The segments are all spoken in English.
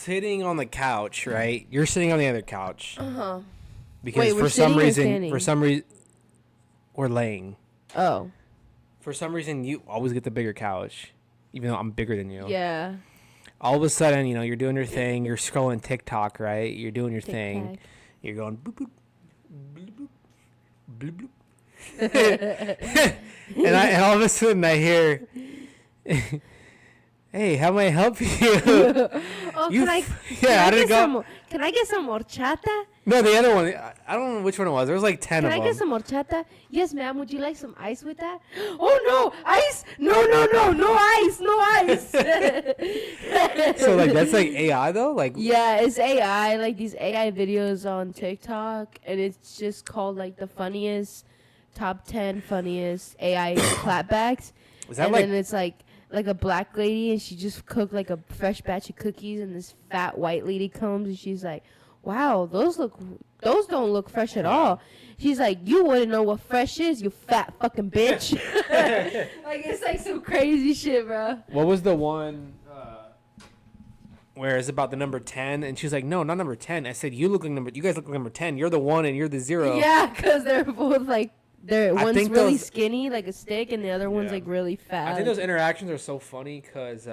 sitting on the couch, right? You're sitting on the other couch. Uh-huh. Because Wait, for some reason, we're laying. Oh. For some reason, you always get the bigger couch, even though I'm bigger than you. Yeah. All of a sudden, you're doing your thing. You're scrolling TikTok, right? You're doing your thing. You're going boop, boop, bloop, bloop, bloop, bloop. and all of a sudden, I hear... Hey, how may I help you? Can I get some horchata? No, the other one. I don't know which one it was. There was like 10 of them. Can I get some horchata? Yes, ma'am. Would you like some ice with that? Oh, no. Ice? No ice. No ice. So, like, that's like AI, though? Like, yeah, it's AI. Like, these AI videos on TikTok. And it's just called, like, the funniest, top 10 funniest AI clapbacks. Is that and like... then it's like a black lady, and she just cooked like a fresh batch of cookies, and this fat white lady comes, and she's like, wow, those don't look fresh at all. She's like, you wouldn't know what fresh is, you fat fucking bitch. Like, it's like some crazy shit, bro. What was the one where it's about the number 10, and she's like, no, not number 10. I said, you guys look like number 10. You're the 1 and you're the 0. Yeah, because they're both like, one's really skinny, like a stick, and the other one's like really fat. I think those interactions are so funny because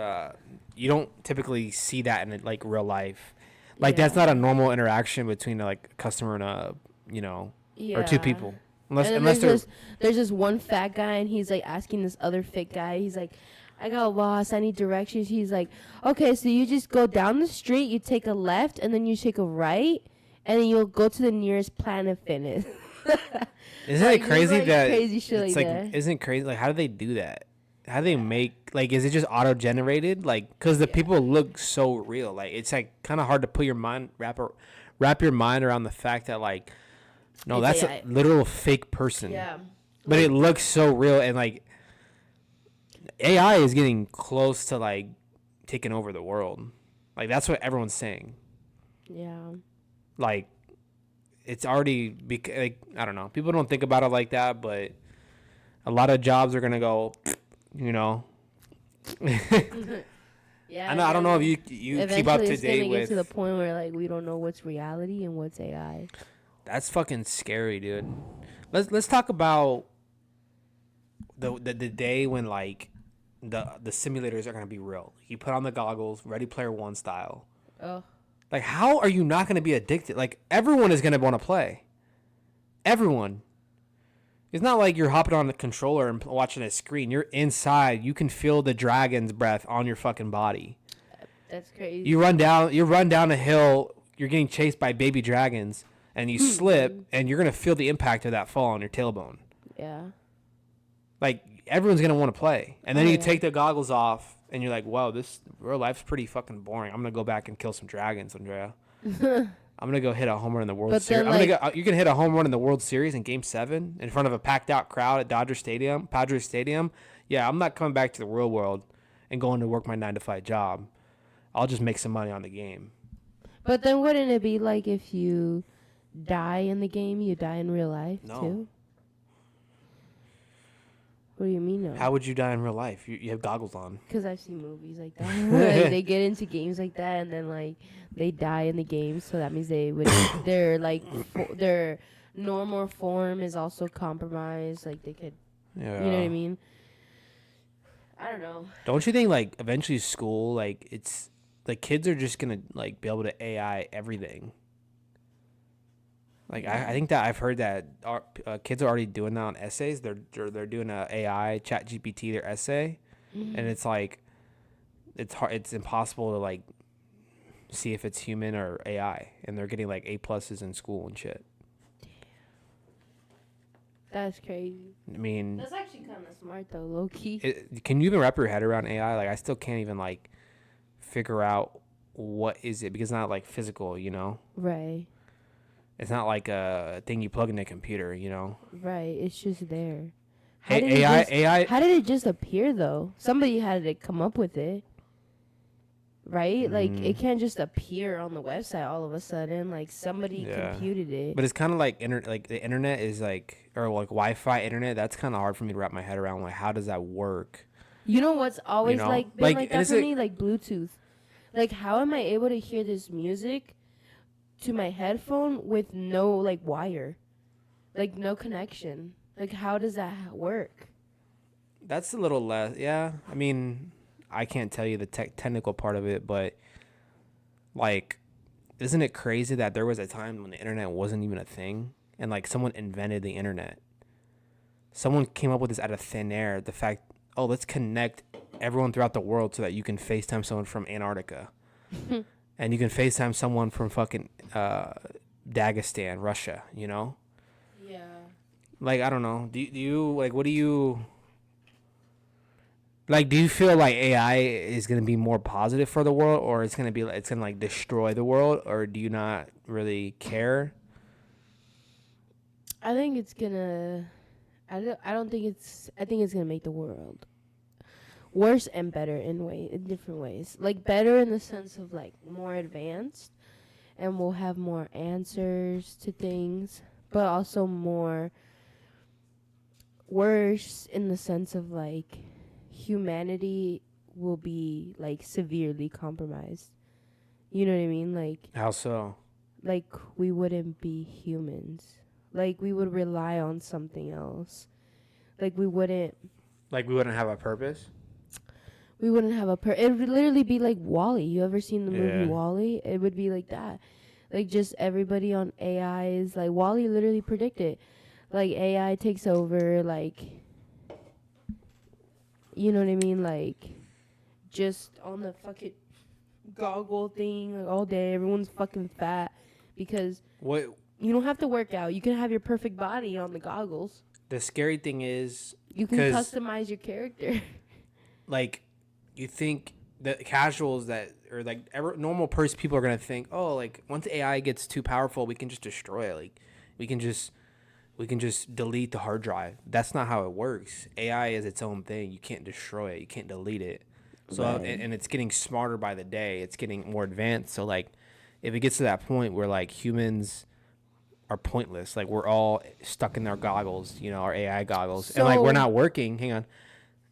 you don't typically see that in like real life. Like that's not a normal interaction between like a customer and a or two people. Unless there's this one fat guy, and he's like asking this other fit guy. He's like, I got lost. I need directions. He's like, okay, so you just go down the street, you take a left, and then you take a right, and then you'll go to the nearest Planet Fitness. Isn't it crazy that crazy shit it's like isn't it crazy? Like, how do they do that? How do they make, like, is it just auto generated? Like, because the people look so real. Like, it's like kind of hard to put your mind wrap your mind around the fact that, like, no, that's a literal fake person. Yeah. But it looks so real, and like AI is getting close to like taking over the world. Like, that's what everyone's saying. Yeah. Like, it's already like, I don't know. People don't think about it like that, but a lot of jobs are gonna go. Yeah. I don't know if you keep up to date with. Eventually, it's gonna get to the point where like we don't know what's reality and what's AI. That's fucking scary, dude. Let's talk about the day when like the simulators are gonna be real. You put on the goggles, Ready Player One style. Oh. Like, how are you not gonna be addicted? Like, everyone is gonna want to play. Everyone. It's not like you're hopping on the controller and watching a screen. You're inside. You can feel the dragon's breath on your fucking body. That's crazy. You run down a hill. You're getting chased by baby dragons, and you slip, and you're gonna feel the impact of that fall on your tailbone. Yeah. Like, everyone's gonna want to play, and then you take the goggles off, and you're like, "Wow, this real life's pretty fucking boring. I'm gonna go back and kill some dragons, Andrea." I'm gonna go hit a home run in the World Series. You can hit a home run in the World Series in Game 7 in front of a packed out crowd at Padres Stadium. Yeah, I'm not coming back to the real world and going to work my 9-to-5 job. I'll just make some money on the game. But then wouldn't it be like if you die in the game, you die in real life too? What do you mean, no? How would you die in real life? You have goggles on. Because I've seen movies like that. Like, they get into games like that, and then like they die in the game. So that means their like their normal form is also compromised. Like they could, you know what I mean? I don't know. Don't you think like eventually school, like it's like kids are just gonna like be able to AI everything? Like, I think that I've heard that our, kids are already doing that on essays. They're doing a AI ChatGPT their essay, and it's like it's hard. It's impossible to like see if it's human or AI, and they're getting like A+ in school and shit. Damn. That's crazy. I mean, that's actually kind of smart though, low key. Can you even wrap your head around AI? Like, I still can't even like figure out what is it, because it's not like physical, you know? Right. It's not like a thing you plug in a computer, you know? Right. It's just there. How did it just appear, though? Somebody had to come up with it. Right? Like, it can't just appear on the website all of a sudden. Like, somebody computed it. But it's kind of like the internet is like, or like Wi-Fi internet. That's kind of hard for me to wrap my head around. Like, how does that work? You know what's always been like that for me? Like Bluetooth. Like, how am I able to hear this music to my headphone with no like wire, like no connection? Like, how does that work? That's a little less. Yeah, I mean, I can't tell you the technical part of it, but like, isn't it crazy that there was a time when the internet wasn't even a thing, and like someone invented the internet? Someone came up with this out of thin air. The fact, oh, let's connect everyone throughout the world so that you can FaceTime someone from Antarctica, and you can FaceTime someone from fucking Dagestan, Russia. You know, Yeah. like I don't know. Do you like what do you like? Do you feel like AI is gonna be more positive for the world, or it's gonna like destroy the world, or do you not really care? I think it's gonna. I don't think it's. I think it's gonna make the world worse and better in different ways. Like better in the sense of like more advanced, and we'll have more answers to things, but also more worse in the sense of like humanity will be like severely compromised. You know what I mean? How so? Like we wouldn't be humans. Like we would rely on something else. Like Like we wouldn't have a purpose? we wouldn't have it would literally be like Wall-E. You ever seen the movie Yeah. Wall-E? It would be like that. Like just everybody on AI is like Wall-E literally predicted. Like AI takes over, like you know what I mean? Like just on the fucking goggle thing like, all day. Everyone's fucking fat because What you don't have to work out. You can have your perfect body on the goggles. the scary thing is, You can 'cause, customize your character. like, you think the casuals that or like normal person people are gonna think, oh, like once AI gets too powerful, we can just destroy it. Like, we can just delete the hard drive. That's not how it works. AI is its own thing. You can't destroy it. You can't delete it. So Right. and it's getting smarter by the day. It's getting more advanced. So like, if it gets to that point where like humans are pointless, like we're all stuck in our goggles, our AI goggles, and like we're So not working. Hang on,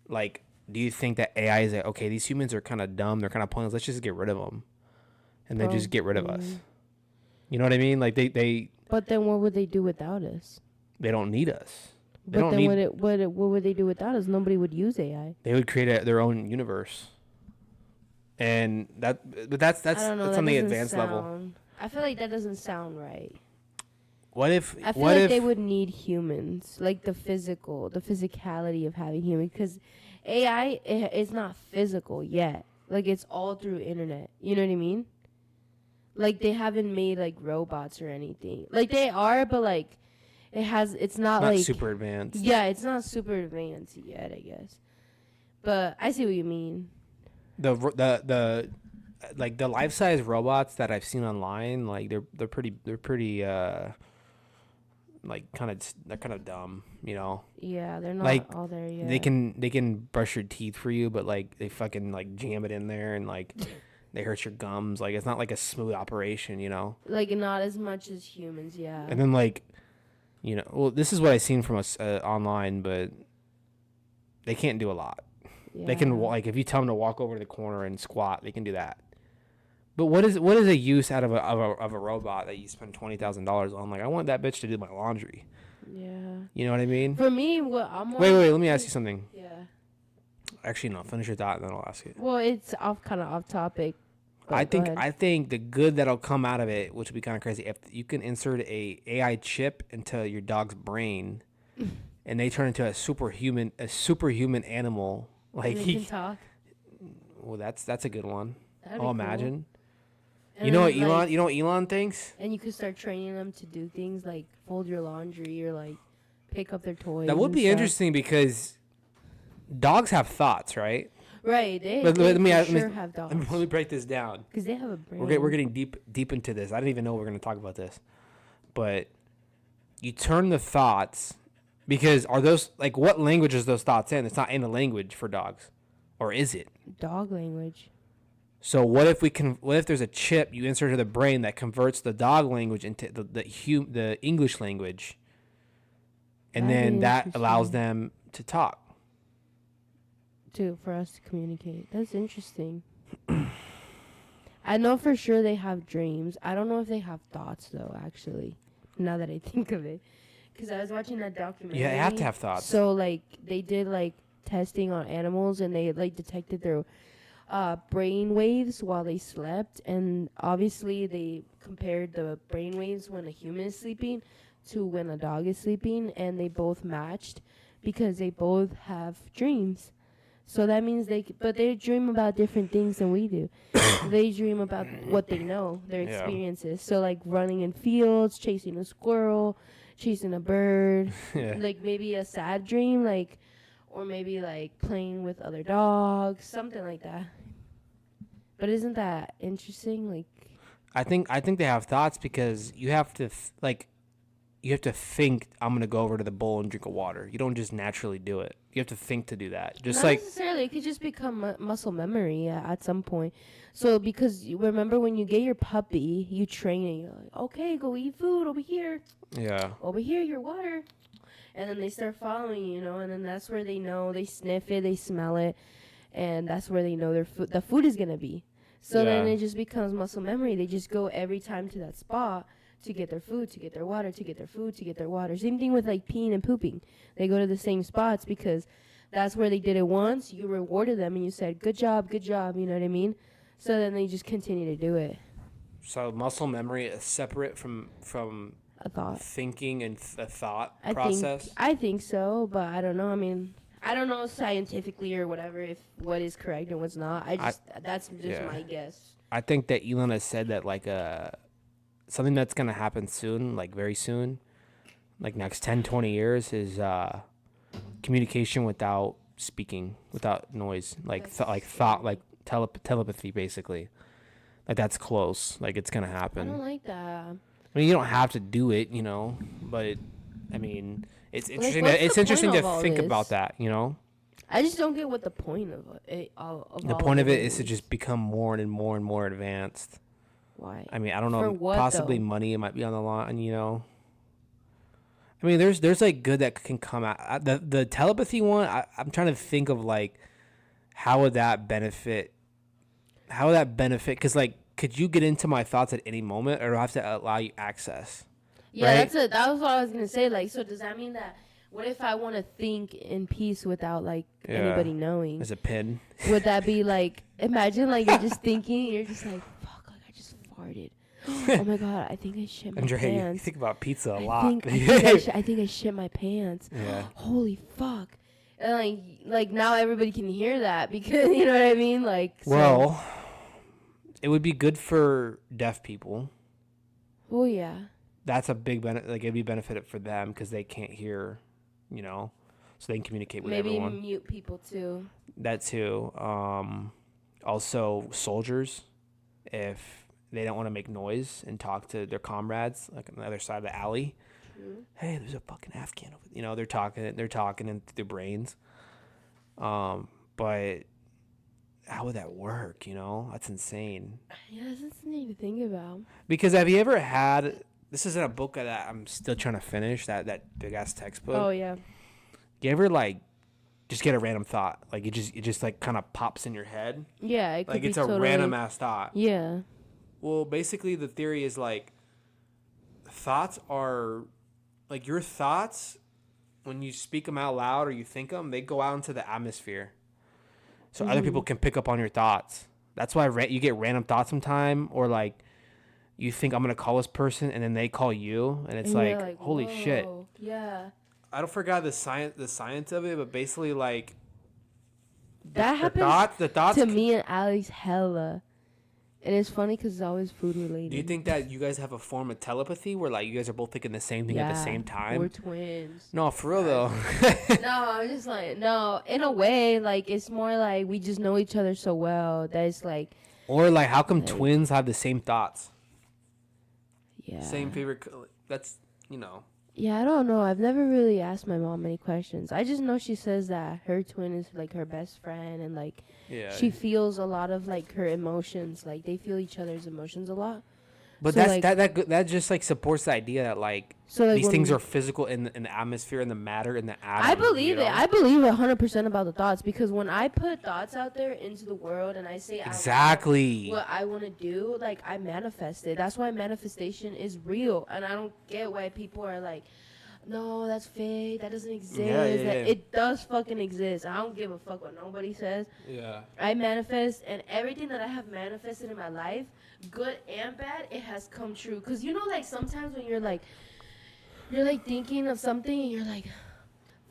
like, do you think that AI is like, okay, these humans are kind of dumb, they're kind of pointless, let's just get rid of them, and then just get rid of us? probably. You know what I mean? Like But then what would they do without us? they don't need us. They But don't then need. what would they do without us? Nobody would use AI. They would create their own universe, and but that's I don't know. that's That on the doesn't advanced level. sound. I feel like that doesn't sound right. What if? I feel What like if? they would need humans, like the physicality of having humans, because AI is not physical yet. Like it's all through internet. You know what I mean? Like they haven't made like robots or anything. Like they are, but like it's not Not like super advanced. yeah, it's not super advanced yet, I guess. But I see what you mean. The like the life size robots that I've seen online, like they're pretty like they're kind of dumb, Yeah, they're not like all there yet. they can brush your teeth for you, but like they fucking like jam it in there and like they hurt your gums. Like it's not like a smooth operation. Like not as much as humans, yeah. And then like well, this is what I seen from us online, but they can't do a lot. Yeah. They can like if you tell them to walk over to the corner and squat, they can do that. But what is a use out of a robot that you spend $20,000 on? Like I want that bitch to do my laundry. Yeah. You know what I mean? For me, what I'm Wait. Let me ask you something. Yeah. Actually, no. Finish your thought, and then I'll ask it. Well, it's kind of off topic. I Go think ahead. I think the good that'll come out of it, which would be kind of crazy, if you can insert a AI chip into your dog's brain, and they turn into a superhuman animal. Like And they can talk. well, that's a good one. That'd be Oh, cool. imagine. And You know what then, Elon? like, You know what Elon thinks? and you could start training them to do things like fold your laundry or like pick up their toys. That would and be stuff. interesting because dogs have thoughts, right? Right. They, But they let me for ask- sure let me- have Let me dogs. break this down. Because they have a brain. We're getting deep into this. I didn't even know we were going to talk about this. But you turn the thoughts, because are those, like, what language is those thoughts in? It's not in a language for dogs. Or is it? Dog language. So what if there's a chip you insert to the brain that converts the dog language into the English language, and That'd then be that allows interesting. them to talk? For us to communicate. That's interesting. I know for sure they have dreams. I don't know if they have thoughts though. Actually, now that I think of it, because I was watching that documentary. Yeah, you have to have thoughts. So like they did like testing on animals, and they like detected their brain waves while they slept, and obviously they compared the brain waves when a human is sleeping to when a dog is sleeping, and they both matched because they both have dreams. So that means but they dream about different things than we do. They dream about what they know, their Yeah. experiences. So like running in fields, chasing a squirrel, chasing a bird, Yeah. like maybe a sad dream, like, or maybe like playing with other dogs, something like that. But isn't that interesting? Like, I think they have thoughts because you have to you have to think I'm gonna go over to the bowl and drink a water. You don't just naturally do it. You have to think to do that. Just not like necessarily. It could just become muscle memory at some point. So because you remember when you get your puppy, you train it. You're like, okay, go eat food over here. yeah. Over here, your water. And then they start following you, and then that's where they know. They sniff it, they smell it, and that's where they know the food is gonna be. So then Yeah. it just becomes muscle memory. They just go every time to that spot to get their food, to get their water, to get their food, to get their water. Same thing with like peeing and pooping. They go to the same spots because that's where they did it once. You rewarded them and you said, good job, you know what I mean? So then they just continue to do it. So muscle memory is separate from A thought. thinking and a thought process. I think so, but I don't know. I mean, I don't know scientifically or whatever if what is correct and what's not. That's just yeah. my guess. I think that Elon has said that like something that's gonna happen soon, like very soon, like next 10, 20 years, is communication without speaking, without noise, like thought, like telepathy, basically. Like that's close. Like it's gonna happen. I don't like that. I mean, you don't have to do it, but I mean, it's interesting. what's It's the interesting point to of all think this? about that. I just don't get what the point of it. The point of it is to just become more and more and more advanced. Why? I mean, I don't know. For what, possibly though? money might be on the line. I mean, there's like good that can come out. The telepathy one, I'm trying to think of like how would that benefit? How would that benefit? Because like, could you get into my thoughts at any moment, or do I have to allow you access? Yeah, right? that was what I was gonna say. Like, so does that mean that? What if I want to think in peace without like anybody knowing? There's a pin. Would that be like? Imagine like you're just thinking, you're just like, fuck, like I just farted. Oh my god, I think I shit my Andrea, you pants. think about pizza a I lot. I think I shit my pants. Yeah. Holy fuck. And like now everybody can hear that because you know what I mean. Like, so, Well, it would be good for deaf people. oh yeah. That's a big benefit. Like it'd be benefit for them because they can't hear, so they can communicate with Maybe everyone. mute people too. That too. Also soldiers, if they don't want to make noise and talk to their comrades like on the other side of the alley. Mm-hmm. Hey, there's a fucking Afghan over. They're talking into their brains. But how would that work? That's insane. Yeah, that's something to think about. Because have you ever had? This is in a book that I'm still trying to finish. That big ass textbook. Oh yeah. You ever just get a random thought? Like it just like kind of pops in your head. Yeah, it could Like be it's a totally, random ass thought. Yeah. Well, basically the theory is like thoughts are like your thoughts when you speak them out loud or you think them, they go out into the atmosphere. So other people can pick up on your thoughts. That's why you get random thoughts sometime, or like you think I'm gonna call this person and then they call you, and it's And you're like holy shit. whoa. Yeah. I don't forget the science of it, but basically like That happens the thoughts to me and Alex hella. And it's funny because it's always food related. Do you think that you guys have a form of telepathy where like you guys are both thinking the same thing at the same time? We're twins. No, for real though. No, I'm just like, no, in a way, like it's more like we just know each other so well that it's like. Or like how come twins have the same thoughts? Yeah. Same favorite. That's Yeah, I don't know. I've never really asked my mom any questions. I just know she says that her twin is like her best friend, and like Yeah. she feels a lot of like her emotions. Like they feel each other's emotions a lot. But So, that's like, that just like supports the idea that like so like these when things are physical in the atmosphere, in the matter, in the atom. I believe you it. know? I believe 100% about the thoughts, because when I put thoughts out there into the world and I say out loud Exactly. what I want to do, like, I manifest it. That's why manifestation is real, and I don't get why people are like, no, that's fake. That doesn't exist. Yeah. It does fucking exist. I don't give a fuck what nobody says. Yeah. I manifest, and everything that I have manifested in my life, good and bad, it has come true. Cause you know, like sometimes when you're like thinking of something and you're like,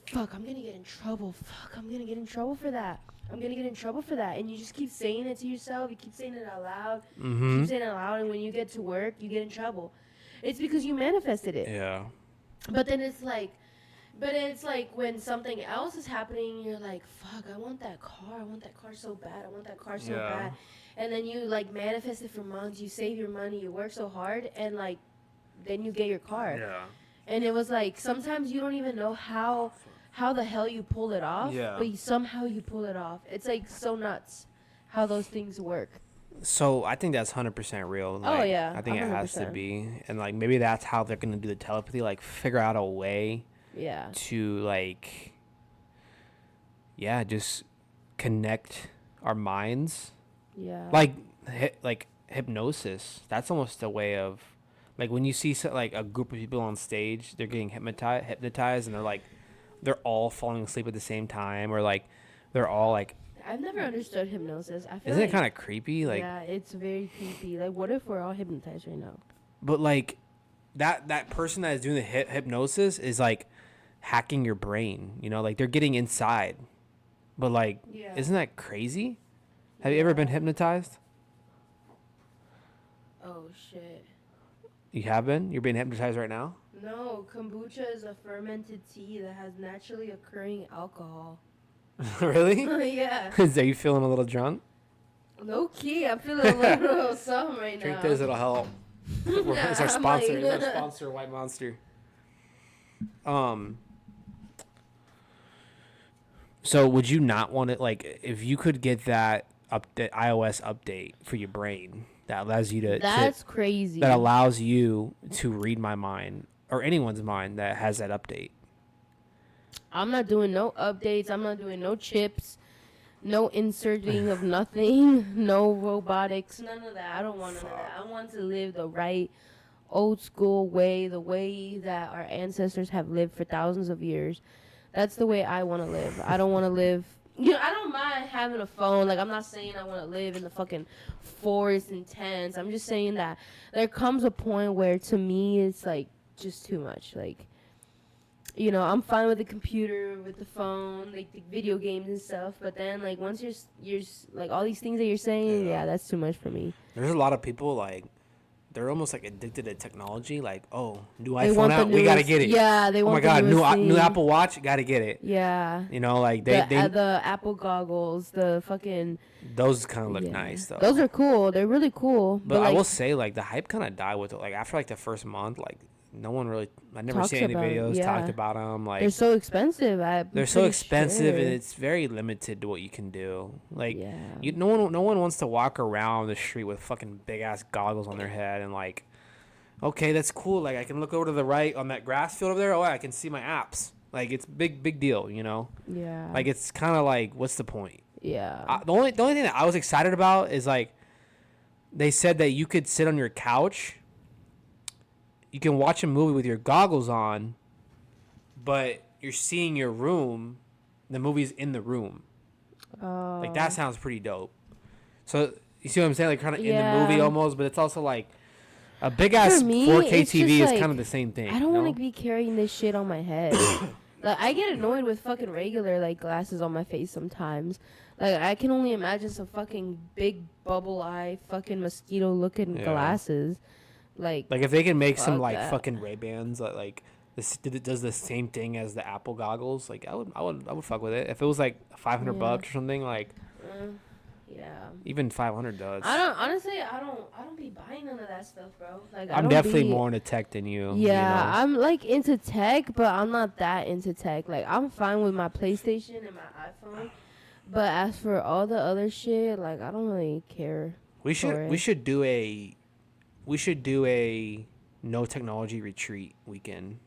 fuck, I'm gonna get in trouble. Fuck, I'm gonna get in trouble for that. I'm gonna get in trouble for that. And you just keep saying it to yourself. You keep saying it out loud. Mm-hmm. Keep saying it out loud. And when you get to work, you get in trouble. It's because you manifested it. Yeah. But then it's like when something else is happening, you're like, fuck, I want that car. I want that car so bad. I want that car so bad. And then you like manifest it for months. You save your money. You work so hard. And like, then you get your car. Yeah. And it was like, sometimes you don't even know how the hell you pull it off. Yeah. But somehow you pull it off. It's like so nuts how those things work. So I think that's 100% real. Like, Oh, yeah, I think it has to 100%. be, and like maybe that's how they're gonna do the telepathy. Like figure out a way Yeah. to like, yeah, just connect our minds. Yeah. Like hypnosis. That's almost a way of, like when you see like a group of people on stage, they're getting hypnotized, and they're all falling asleep at the same time, or like they're all like. I've never understood hypnosis. I feel Isn't like, it kind of creepy? Like, yeah, it's very creepy. Like, what if we're all hypnotized right now? but like that person that is doing the hypnosis is like hacking your brain. You know, like they're getting inside. But like, Yeah. isn't that crazy? Have you ever been hypnotized? Oh, shit. You have been? You're being hypnotized right now? No, kombucha is a fermented tea that has naturally occurring alcohol. Really? Yeah. Are you feeling a little drunk? Low key, I'm feeling a little something right now. Drink this, it'll help. It's our I'm sponsor. like- It's our sponsor, White Monster. So would you not want it, like, if you could get that iOS update for your brain that allows you to That's crazy. that allows you to read my mind or anyone's mind that has that update? I'm not doing no updates. I'm not doing no chips. No inserting of nothing. No robotics. None of that. I don't want none of that. I want to live the right old school way, the way that our ancestors have lived for thousands of years. That's the way I want to live. I don't want to live. You know, I don't mind having a phone. Like, I'm not saying I want to live in the fucking forest and tents. I'm just saying that there comes a point where, to me, it's like just too much. Like, you know, I'm fine with the computer, with the phone, like the video games and stuff. But then, like, once you're like all these things that you're saying, yeah, that's too much for me. There's a lot of people, like, they're almost like addicted to technology. Like, oh, new They iPhone want the out, we gotta newest- get it. Yeah, they Oh my want god, the newest thing. new Apple Watch, gotta get it. Yeah. You know, like The Apple goggles, the fucking. those kind of look Yeah. nice though. Those are cool. They're really cool. But I like, will say, like, the hype kind of died with it. Like after like the first month, like no one really. I never Talks seen any about 'em, videos yeah. talked about them. Like they're so expensive. they're so expensive, and it's very limited to what you can do. Like, Yeah. no one wants to walk around the street with fucking big ass goggles on their head and like, okay, that's cool. Like I can look over to the right on that grass field over there. Oh, I can see my apps. Like it's big deal, you know. Yeah. Like it's kind of like, what's the point? Yeah. The only thing that I was excited about is like, they said that you could sit on your couch. You can watch a movie with your goggles on, but you're seeing your room. The movie's in the room. Like that sounds pretty dope. So you see what I'm saying? Like kind of in the movie almost, but it's also like a big ass For me, 4K it's TV just is like, kind of the same thing. I don't want want to be carrying this shit on my head. Like, I get annoyed with fucking regular, like, glasses on my face sometimes. Like, I can only imagine some fucking big bubble eye, fucking mosquito-looking glasses. Like if they can make some fuck like that. fucking Ray-Bans that like this does the same thing as the Apple goggles, like I would fuck with it if it was like $500 or something. Like yeah. even 500 does. I don't be buying none of that stuff, bro. Like, I'm definitely more into tech than you. Yeah, you know? I'm like into tech, but I'm not that into tech. Like, I'm fine with my PlayStation and my iPhone, but as for all the other shit, like, I don't really care. We should do we should do a no technology retreat weekend.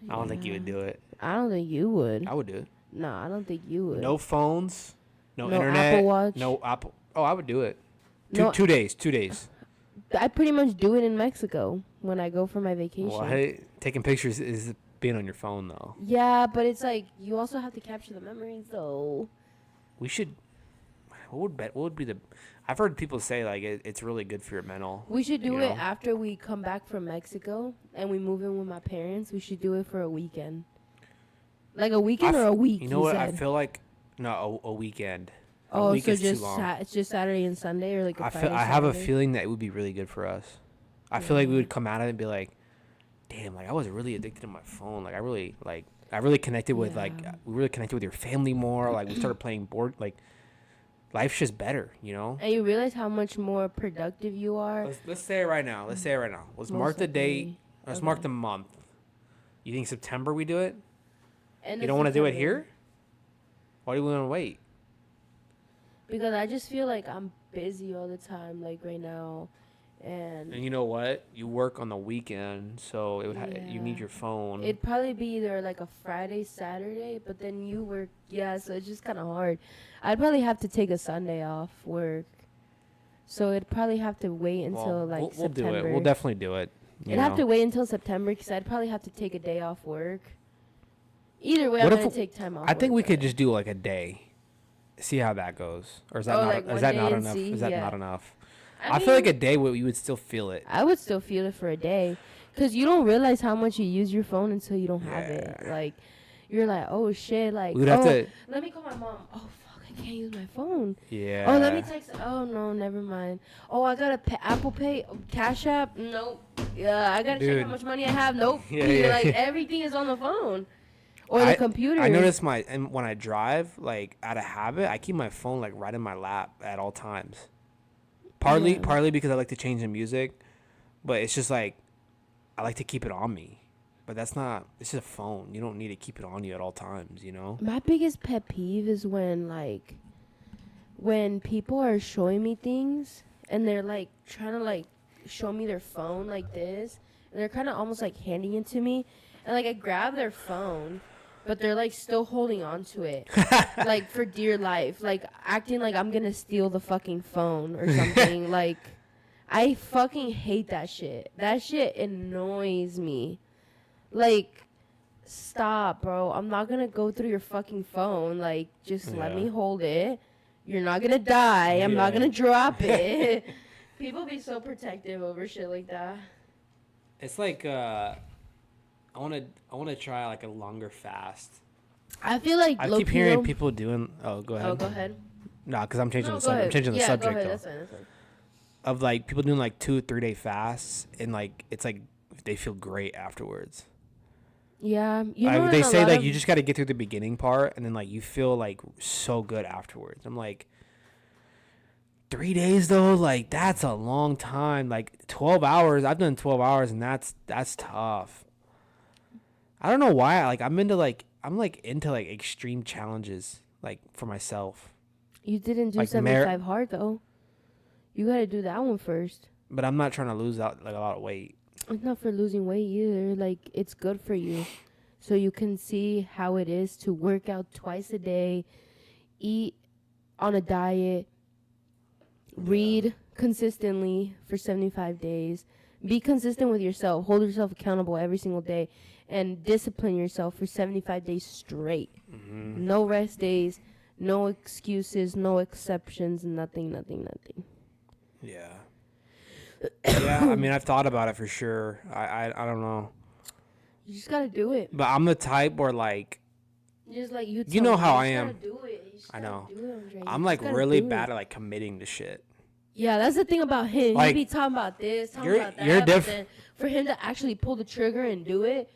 I don't think you would do it. I don't think you would. I would do it. No, I don't think you would. No phones, no No internet, Apple Watch. no Apple. Oh, I would do it. No- 2 days. 2 days. I pretty much do it in Mexico when I go for my vacation. Well, hey, taking pictures is being on your phone though. Yeah, but it's like you also have to capture the memories though. We should. What would be the? I've heard people say like it's really good for your mental. We should do you it know? after we come back from Mexico and we move in with my parents. We should do it for a weekend. Like a weekend or a week? You know what? I said? feel like a weekend. A Oh, week so is too just long. it's just Saturday and Sunday, or like a Friday. I have a Saturday? feeling that it would be really good for us. I feel like we would come out of it and be like, damn, like I was really addicted to my phone. Like I really connected with we really connected with your family more. Like we started playing board. Like life's just better, you know. And you realize how much more productive you are. Let's say it right now. Let's mark the date. Let's mark the month. You think September we do it? End You of don't want to do it September. here? Why do we want to wait? Because I just feel like I'm busy all the time, like right now, and And you know what? You work on the weekend, so it would you need Yeah. your phone. it'd probably be either like a Friday, Saturday, but then you work, so it's just kind of hard. I'd probably have to take a Sunday off work, so it'd probably have to wait until like we'll September. do it. We'll definitely do it. It'd have to wait until September because I'd probably have to take a day off work. Either way, What I'm if gonna take time off. I think work, we could though. just do like a day, see how that goes, or is that Oh, not? like Is one that day not and enough? see? Is that Yeah. not enough? I I feel like mean, a day you would still feel it. I would still feel it for a day, cause you don't realize how much you use your phone until you don't have it. Yeah. Like, you're like, oh shit, like, We would have to. let me call my mom. Oh fuck, I can't use my phone. Yeah. Oh, let me text. Oh no, never mind. Oh, I got to Apple Pay, Cash App. Nope. Yeah, I gotta check Dude. how much money I have. Nope. Yeah, yeah, Like yeah. everything is on the phone or the computer. I notice and when I drive, like out of habit, I keep my phone like right in my lap at all times. Yeah. Partly because I like to change the music, but it's just like I like to keep it on me. But that's not. It's just a phone. You don't need to keep it on you at all times. You know. My biggest pet peeve is when people are showing me things and they're like trying to like show me their phone like this, and they're kind of almost like handing it to me, and like I grab their phone, but they're like still holding on to it, like for dear life, like acting like I'm gonna steal the fucking phone or something. Like, I fucking hate that shit. That shit annoys me. Like, stop, bro. I'm not gonna go through your fucking phone. Like, just let Yeah. me hold it. You're not gonna die. I'm not Yeah. gonna drop it. People be so protective over shit like that. It's like I wanna try like a longer fast. I feel like I low keep key hearing though- people doing. Oh, go ahead. Oh, go ahead. Nah, because I'm changing No, the go subject. I'm ahead. changing the Yeah, subject go ahead. though. That's fine. That's fine. Of like people doing like 2-3 day fasts and like it's like they feel great afterwards. Yeah, you know, They in a say lot like of- you just got to get through the beginning part and then like you feel like so good afterwards. I'm like 3 days though, like that's a long time. Like 12 hours. I've done 12 hours and that's tough. I don't know why. I'm into like extreme challenges like for myself. You didn't do like 75 hard though. You gotta do that one first. But I'm not trying to lose out like a lot of weight. It's not for losing weight either. Like, it's good for you. So you can see how it is to work out twice a day, eat on a diet, read consistently for 75 days, be consistent with yourself, hold yourself accountable every single day, and discipline yourself for 75 days straight. Mm-hmm. No rest days, no excuses, no exceptions, nothing. Yeah. Yeah, I mean, I've thought about it for sure. I don't know. You just gotta do it. But I'm the type where like Just like you. You know how I just am. gotta do it. You just I gotta know. do it, Andre. You I'm just like gotta really do it. bad at like committing to shit. Yeah, that's the thing about him. Like, He be talking about this, talking you're- about that. you're but diff- then for him to actually pull the trigger and do it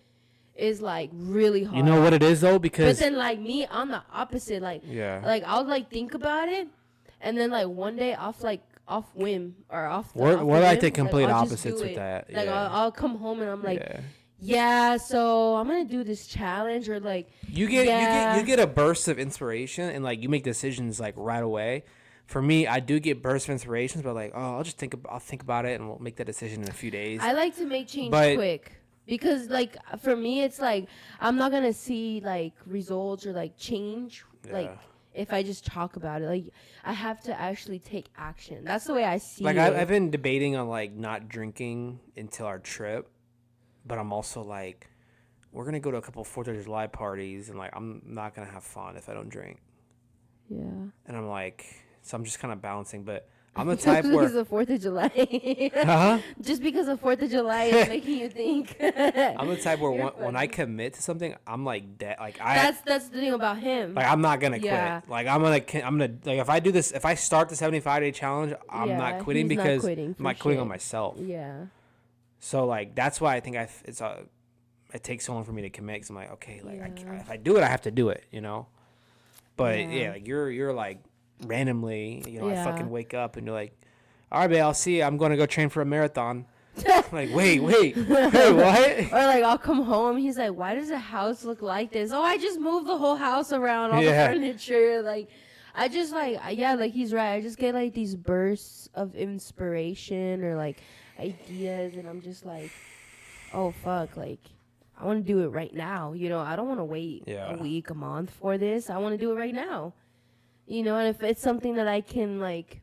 is like really hard. You know what it is though, But because then like me, I'm the opposite. Like I'll like think about it, and then like one day off whim or off. we're off we're the like the whim, complete I'll just opposites do with it. that. Like Yeah. I'll come home and I'm like, yeah. yeah, so I'm gonna do this challenge or like You get yeah. you get a burst of inspiration and like you make decisions like right away. for me, I do get bursts of inspirations, but like, oh, I'll think about it, and we'll make that decision in a few days. I like to make change But- quick because, like, for me, it's like I'm not gonna see like results or like change like Yeah. if I just talk about it. Like, I have to actually take action. That's the way I see Like, it. I've been debating on like not drinking until our trip, but I'm also like, we're gonna go to a couple 4th of July parties, and like, I'm not gonna have fun if I don't drink. Yeah. And I'm like, so I'm just kind of balancing, but I'm the type where, because of 4th of July. huh? Just because of 4th of July is making you think. I'm the type where You're when I funny. commit to something, I'm like dead. Like That's the thing about him. like I'm not gonna Yeah. quit. Like I'm gonna like if I do this, if I start the 75-day challenge, I'm Yeah, not quitting he's not because quitting, I'm for not quitting on shit. myself. Yeah. So like that's why I think it takes so long for me to commit. Cause I'm like, okay, like Yeah. if I do it, I have to do it, you know. But Yeah. yeah, like you're like randomly, you know, I Yeah. fucking wake up and you're like, all right, babe, I'll see you. I'm going to go train for a marathon. Like, wait, what? Or like I'll come home, he's like, why does the house look like this? Oh, I just moved the whole house around, all Yeah. the furniture. Like, I just like, yeah, like he's right. I just get like these bursts of inspiration or like ideas, and I'm just like, oh fuck, like I want to do it right now. You know, I don't want to wait Yeah. a week, a month for this. I want to do it right now. You know, and if it's something that I can like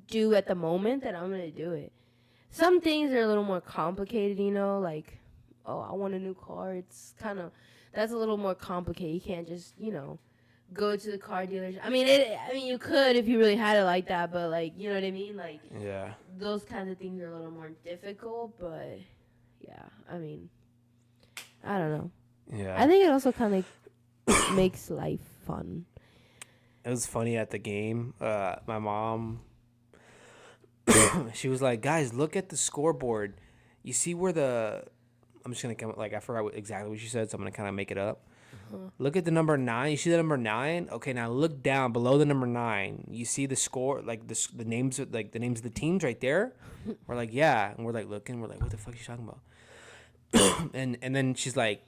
do at the moment, then I'm gonna do it. Some things are a little more complicated, you know, like, oh, I want a new car. It's kind of, that's a little more complicated. You can't just, you know, go to the car dealership. I mean, you could if you really had it like that, but like, you know what I mean? Like, Yeah. those kinds of things are a little more difficult, but yeah, I mean, I don't know. Yeah. I think it also kind of makes life fun. It was funny at the game. My mom, she was like, guys, look at the scoreboard. You see where I'm just going to come, like, I forgot exactly what she said, so I'm going to kind of make it up. Look at the number 9. You see the number 9? Okay, now look down below the number 9. You see the score, like the names of the teams right there? We're like, yeah. And we're like looking. We're like, what the fuck is she talking about? and then she's like,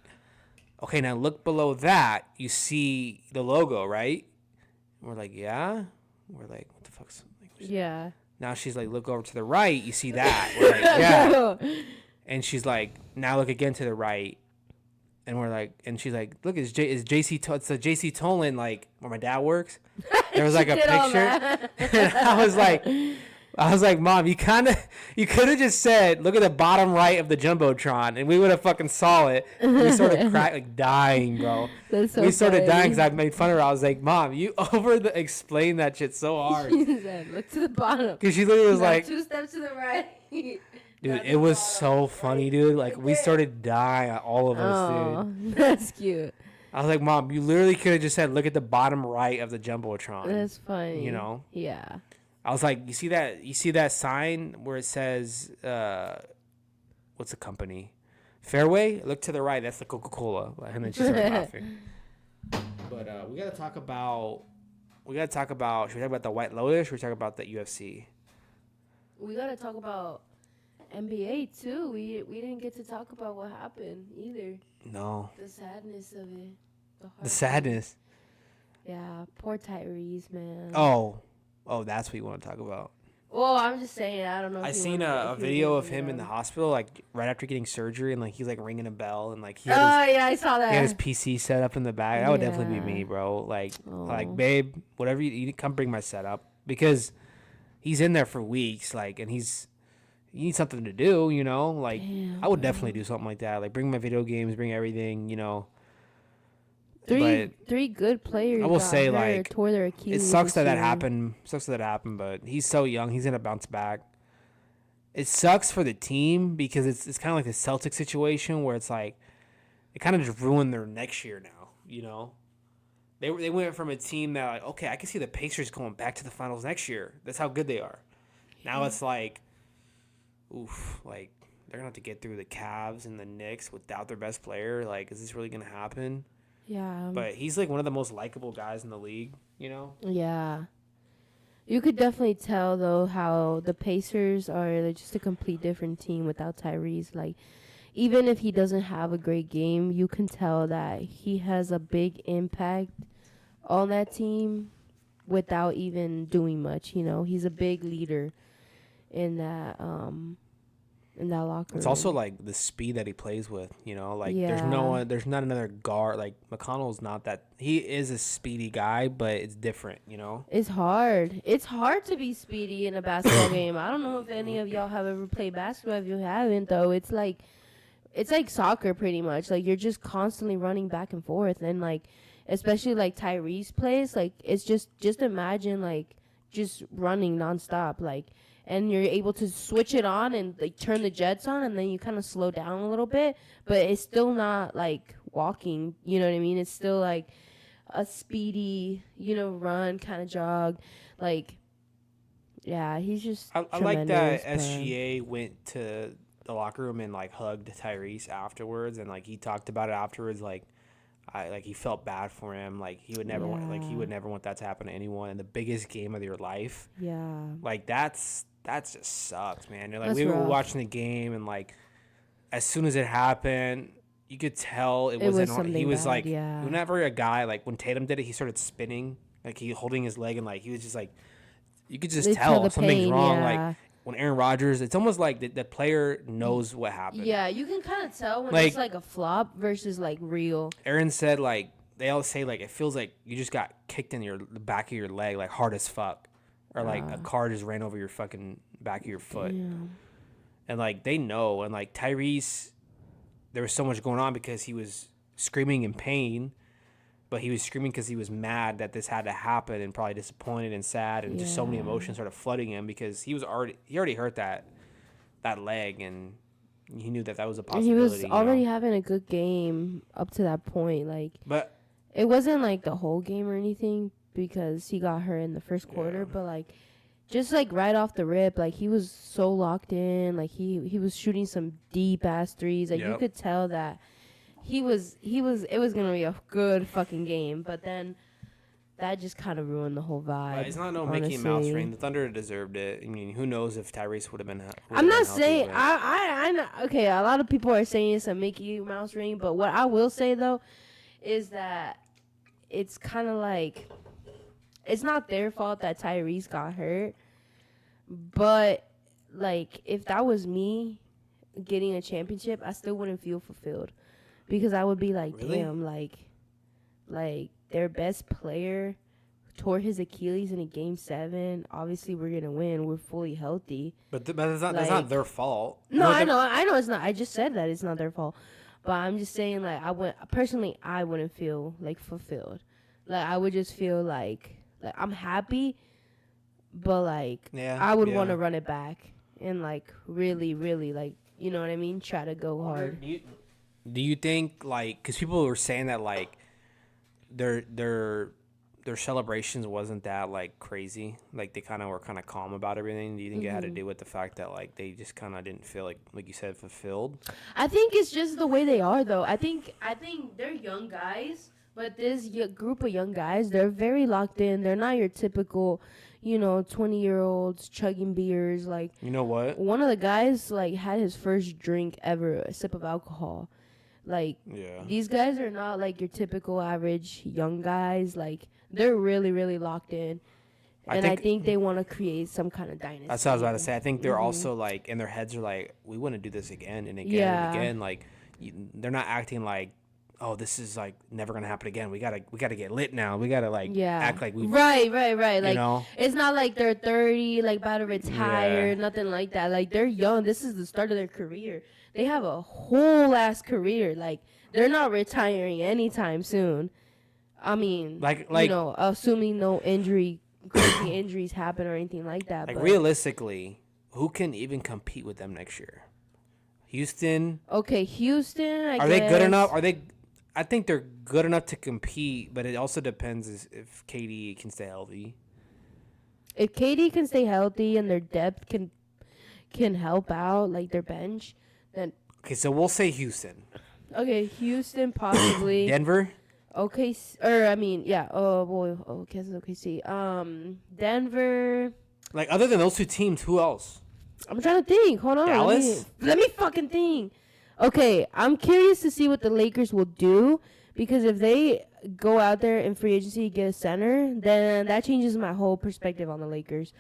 okay, now look below that. You see the logo, right? And we're like, yeah. We're like, what the fuck's? Like, Yeah. now she's like, look over to the right. You see that? We're like, yeah. And she's like, now look again to the right. And we're like, and she's like, look, it's JC. It's the JC Tolan, like where my dad works. There was like a did all picture. that. And I was like, Mom, you could have just said, look at the bottom right of the jumbotron, and we would have fucking saw it. We started like dying, bro. That's so we started funny. dying because I made fun of her. I was like, Mom, you explained that shit so hard. She said, look to the bottom. Because she literally was Now like, 2 steps to the right. dude, it was so funny, dude. Like, we started dying, all of us, dude. That's cute. I was like, Mom, you literally could have just said, look at the bottom right of the jumbotron. That's funny. You know? Yeah. I was like, you see that sign where it says, what's the company? Fairway? Look to the right. That's the Coca-Cola. And then she started laughing. But we gotta talk about. Should we talk about the White Lotus? Or should we talk about the UFC? We gotta talk about NBA too. We didn't get to talk about what happened either. No. The sadness of it. The sadness. Yeah, poor Tyrese, man. Oh, that's what you want to talk about. Well, I'm just saying. I don't know. I if you seen wanna- a if you video wanna of him in the know. hospital, like right after getting surgery, and like he's like ringing a bell, and like he Oh had yeah, I saw that. his PC set up in the back. That would definitely be Yeah. me, bro. Like Oh. babe, whatever you come bring my setup, because he's in there for weeks, like, and you need something to do, you know. Like Damn, I would definitely do something like that, like bring my video games, bring everything, you know. Three good players. I will got say, hurt, like, tore their Achilles It sucks this that year. happened. But he's so young. He's gonna bounce back. It sucks for the team because it's kind of like the Celtics situation where it's like it kind of just ruined their next year now. You know, they went from a team that like, okay, I can see the Pacers going back to the finals next year. That's how good they are. Now it's like, oof, like they're gonna have to get through the Cavs and the Knicks without their best player. Like, is this really gonna happen? Yeah. But he's like one of the most likable guys in the league. You know. Yeah. You could definitely tell though how the Pacers are just a complete different team without Tyrese. Like, even if he doesn't have a great game, you can tell that he has a big impact on that team. without even doing much. You know, he's a big leader in that locker room. It's also like the speed that he plays with, you know, like Yeah. there's not another guard. Like McConnell's not that, he is a speedy guy, but it's different, you know. It's hard. It's hard to be speedy in a basketball game. I don't know if any of y'all have ever played basketball. If you haven't, though, it's like soccer pretty much. Like you're just constantly running back and forth, and like especially like Tyrese plays, like it's just imagine like just running nonstop, like, and you're able to switch it on and like turn the jets on, and then you kind of slow down a little bit, but it's still not like walking. You know what I mean? It's still like a speedy, you know, run kind of jog, like. Yeah, he's just. I like that SGA went to the locker room and like hugged Tyrese afterwards, and like he talked about it afterwards, like he felt bad for him, like he would never want, like he would never want that to happen to anyone in the biggest game of your life. Yeah, like that's just sucks, man. You're like, that's we were rough. watching the game, and like as soon as it happened, you could tell it was he was bad, like, yeah. whenever a guy, like when Tatum did it, he started spinning, like he holding his leg, and like he was just like, you could just tell something's pain, wrong. yeah. Like when Aaron Rodgers, it's almost like the player knows what happened. Yeah, you can kind of tell when Like, it's like a flop versus like real. Aaron said, like, they all say, like, it feels like you just got kicked in the back of your leg, like hard as fuck, or like a car just ran over your fucking back of your foot. Yeah. And like they know, and like Tyrese, there was so much going on because he was screaming in pain. But he was screaming because he was mad that this had to happen, and probably disappointed and sad, and just so many emotions started flooding him because he already hurt that leg, and he knew that was a possibility. And he was already having a good game up to that point. Like, but it wasn't like the whole game or anything because he got hurt in the first quarter. But like, just like right off the rip, like he was so locked in. Like he was shooting some deep ass threes. Like you could tell that. It was gonna be a good fucking game, but then that just kind of ruined the whole vibe. It's not no Mickey Mouse ring. The Thunder deserved it. I mean, who knows if Tyrese would have been. I'm not saying I know. Okay, a lot of people are saying it's a Mickey Mouse ring, but what I will say though is that it's kind of like it's not their fault that Tyrese got hurt, but like if that was me getting a championship, I still wouldn't feel fulfilled. Because I would be like, really? Damn, like their best player tore his Achilles in a game 7. Obviously, we're gonna win. We're fully healthy. But that's not their fault. No, I know it's not. I just said that it's not their fault. But I'm just saying, like, I wouldn't feel like fulfilled. Like I would just feel like I'm happy, but like I would want to run it back and like really, really like you know what I mean. Try to go hard. Do you think, like, because people were saying that, like, their celebrations wasn't that, like, crazy? Like, they were kind of calm about everything. Do you think it had to do with the fact that, like, they just kind of didn't feel, like you said, fulfilled? I think it's just the way they are, though. I think they're young guys, but this group of young guys, they're very locked in. They're not your typical, 20-year-olds chugging beers. Like, you know what? One of the guys, like, had his first drink ever, a sip of alcohol. Like, these guys are not, like, your typical average young guys. Like, they're really, really locked in. And I think they want to create some kind of dynasty. That's what I was about to say. I think they're also, like, in their heads are like, we want to do this again and again and again. Like, they're not acting like, oh, this is, like, never going to happen again. We gotta get lit now. We got to, like, act like we... Right. Like, know? It's not like they're 30, like, about to retire, nothing like that. Like, they're young. This is the start of their career. They have a whole ass career. Like, they're not retiring anytime soon. I mean, like assuming no crazy injuries happen or anything like that. Like, realistically, who can even compete with them next year? Houston? Okay, Houston, I guess. Are they good enough? I think they're good enough to compete, but it also depends if KD can stay healthy. If KD can stay healthy and their depth can help out, like their bench, then... Okay, so we'll say Houston. Okay, Houston, possibly. Denver? Okay, oh boy, okay, it's OKC. Denver. Like, other than those two teams, who else? I'm trying to think. Hold on. Dallas? Let me fucking think. Okay, I'm curious to see what the Lakers will do Because if they go out there in free agency get a center, then that changes my whole perspective on the Lakers.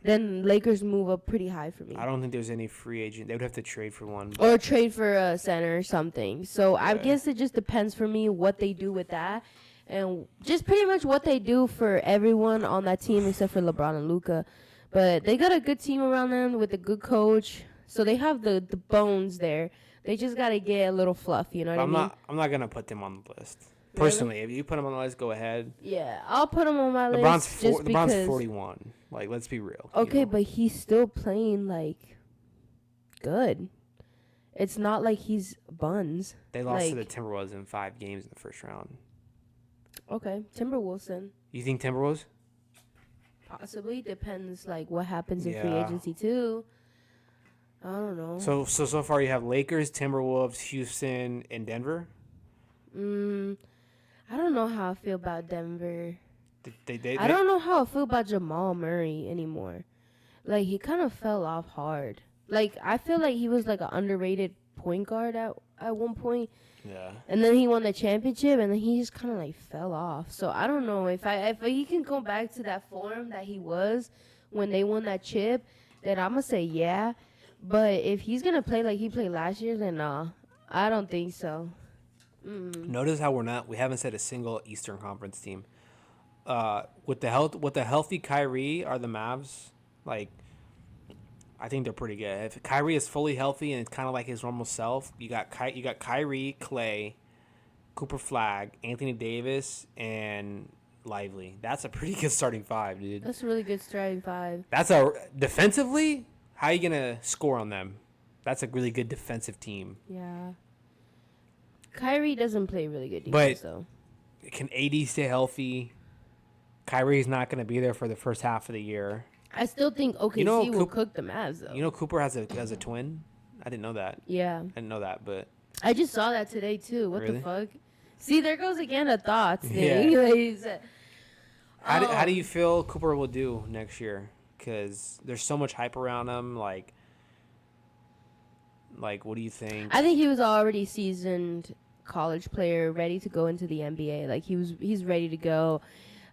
Then Lakers move up pretty high for me. I don't think there's any free agent. They would have to trade for one. Or trade for a center or something. So I Yeah. guess it just depends for me what they do with that. And just pretty much what they do for everyone on that team except for LeBron and Luka. But they got a good team around them with a good coach. So they have the bones there. They just got to get a little fluff, you know what I mean? I'm not going to put them on the list. Personally, if you put them on the list, go ahead. Yeah, I'll put him on my list. LeBron's 41. Like, let's be real. Okay, you know? but he's still playing, like, good. It's not like he's buns. They lost to the Timberwolves in 5 games in the first round. Okay, Timberwolves then. You think Timberwolves? Possibly. Depends, like, what happens in free agency, too. I don't know. So far you have Lakers, Timberwolves, Houston, and Denver? I don't know how I feel about Denver. They I don't know how I feel about Jamal Murray anymore. Like, he kind of fell off hard. Like, I feel like he was, like, an underrated point guard at one point. Yeah. And then he won the championship, and then he just kind of, like, fell off. So, I don't know. If he can go back to that form that he was when they won that chip, then I'm going to say yeah. But if he's going to play like he played last year, then nah. I don't think so. Notice how we haven't said a single Eastern Conference team. With the healthy Kyrie are the Mavs. Like, I think they're pretty good. If Kyrie is fully healthy and it's kind of like his normal self, you got Kyrie, Clay, Cooper Flag, Anthony Davis, and Lively. That's a pretty good starting 5, dude. That's a really good starting 5. That's defensively. How are you gonna score on them? That's a really good defensive team. Yeah. Kyrie doesn't play really good defense, though. Can AD stay healthy? Kyrie's not gonna be there for the first half of the year. I still think OKC will cook the Mavs, though. You know Cooper has a twin? I didn't know that. Yeah. I didn't know that, but I just saw that today, too. What really? the fuck? See, there goes again a thoughts Yeah. thing. How do you feel Cooper will do next year? Because there's so much hype around him. Like, what do you think? I think he was already seasoned college player, ready to go into the NBA. Like, he's ready to go.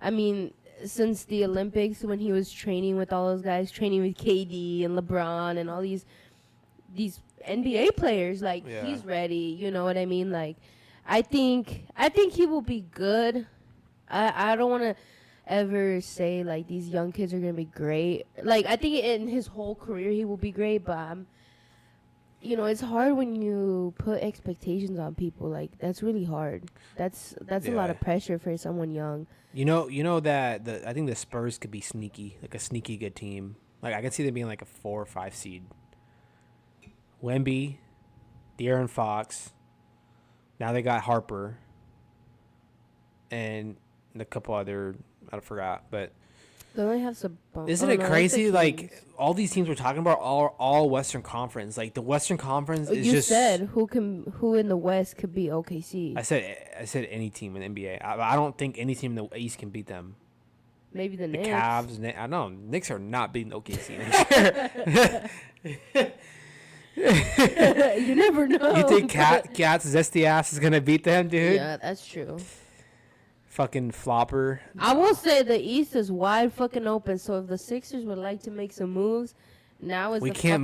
I mean, since the Olympics, when he was training with all those guys, training with KD and LeBron and all these NBA players, like, he's ready. You know what I mean? Like, I think he will be good. I don't want to ever say, like, these young kids are going to be great. Like, I think in his whole career he will be great, but it's hard when you put expectations on people. Like, that's really hard. That's a lot of pressure for someone young. You know that I think the Spurs could be sneaky, like a sneaky good team. Like, I could see them being like a 4 or 5 seed. Wemby, De'Aaron Fox. Now they got Harper. And a couple other, I forgot, but they only have some. Isn't it crazy? Like, all these teams we're talking about are all Western Conference. Like, the Western Conference is you just. You said who in the West could be OKC. I said any team in the NBA. I don't think any team in the East can beat them. Maybe the Knicks. Cavs. I know Knicks are not beating OKC next year. You never know. You think Cat's zesty ass is gonna beat them, dude? Yeah, that's true. Fucking flopper. I will say the East is wide fucking open. So if the Sixers would like to make some moves, now is the fucking time.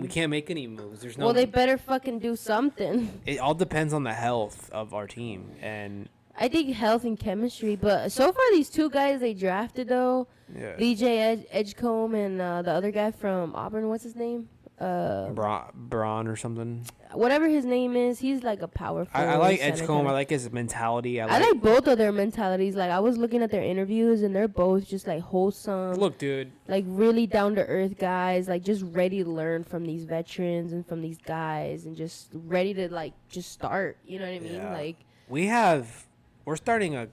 We can't make any moves. There's no. Well, they better fucking do something. It all depends on the health of our team, and I think health and chemistry. But so far, these 2 guys they drafted though, DJ Edgecombe and the other guy from Auburn. What's his name? Braun or something. Whatever his name is, he's like a powerful. I like Edgecombe. I like his mentality. I like both of their mentalities. Like, I was looking at their interviews, and they're both just like wholesome. Look, dude. Like, really down to earth guys. Like, just ready to learn from these veterans and from these guys, and just ready to like just start. You know what I mean? Yeah. Like, we're starting to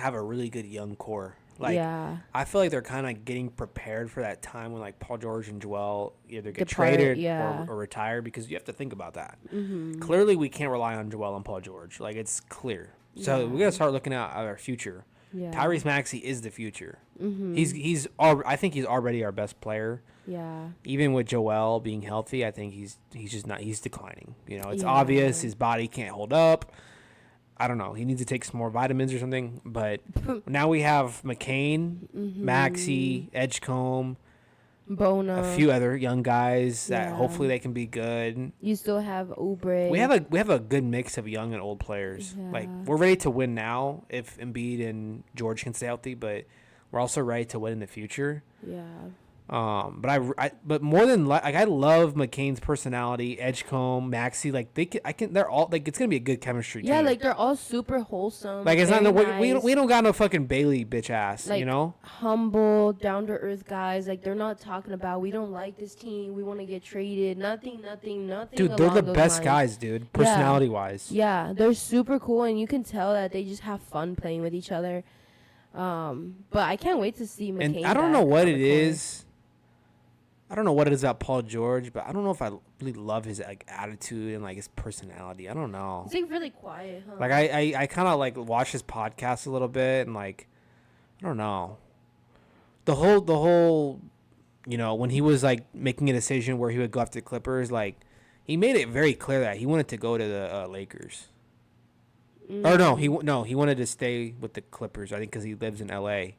have a really good young core. Like, I feel like they're kind of getting prepared for that time when, like, Paul George and Joel either get traded or retire, because you have to think about that. Mm-hmm. Clearly, we can't rely on Joel and Paul George. Like, it's clear. So we got to start looking at our future. Yeah. Tyrese Maxey is the future. Mm-hmm. I think he's already our best player. Yeah. Even with Joel being healthy, I think he's just not. He's declining. You know, it's obvious his body can't hold up. I don't know. He needs to take some more vitamins or something. But now we have McCain, Maxey, Edgecombe, Bona. a few other young guys that hopefully they can be good. You still have Oubre. We have a good mix of young and old players. Yeah. Like we're ready to win now if Embiid and George can stay healthy, but we're also ready to win in the future. Yeah. But more than like I love McCain's personality, Edgecombe, Maxey. Like they're all like it's gonna be a good chemistry. Yeah, team. like they're all super wholesome. Like it's not nice. we don't got no fucking Bailey bitch ass. Like, you know, humble, down to earth guys. Like they're not talking about we don't like this team. We want to get traded. Nothing. Dude, they're the best guys, dude. Personality wise. Yeah, they're super cool, and you can tell that they just have fun playing with each other. But I can't wait to see McCain. And I don't know what it is. I don't know what it is about Paul George, but I don't know if I really love his like attitude and like his personality. I don't know. He's like really quiet, huh? Like I kind of like watch his podcast a little bit and like I don't know. The whole you know, when he was like making a decision where he would go after the Clippers, like he made it very clear that he wanted to go to the Lakers. Or no, he wanted to stay with the Clippers. I think because he lives in LA.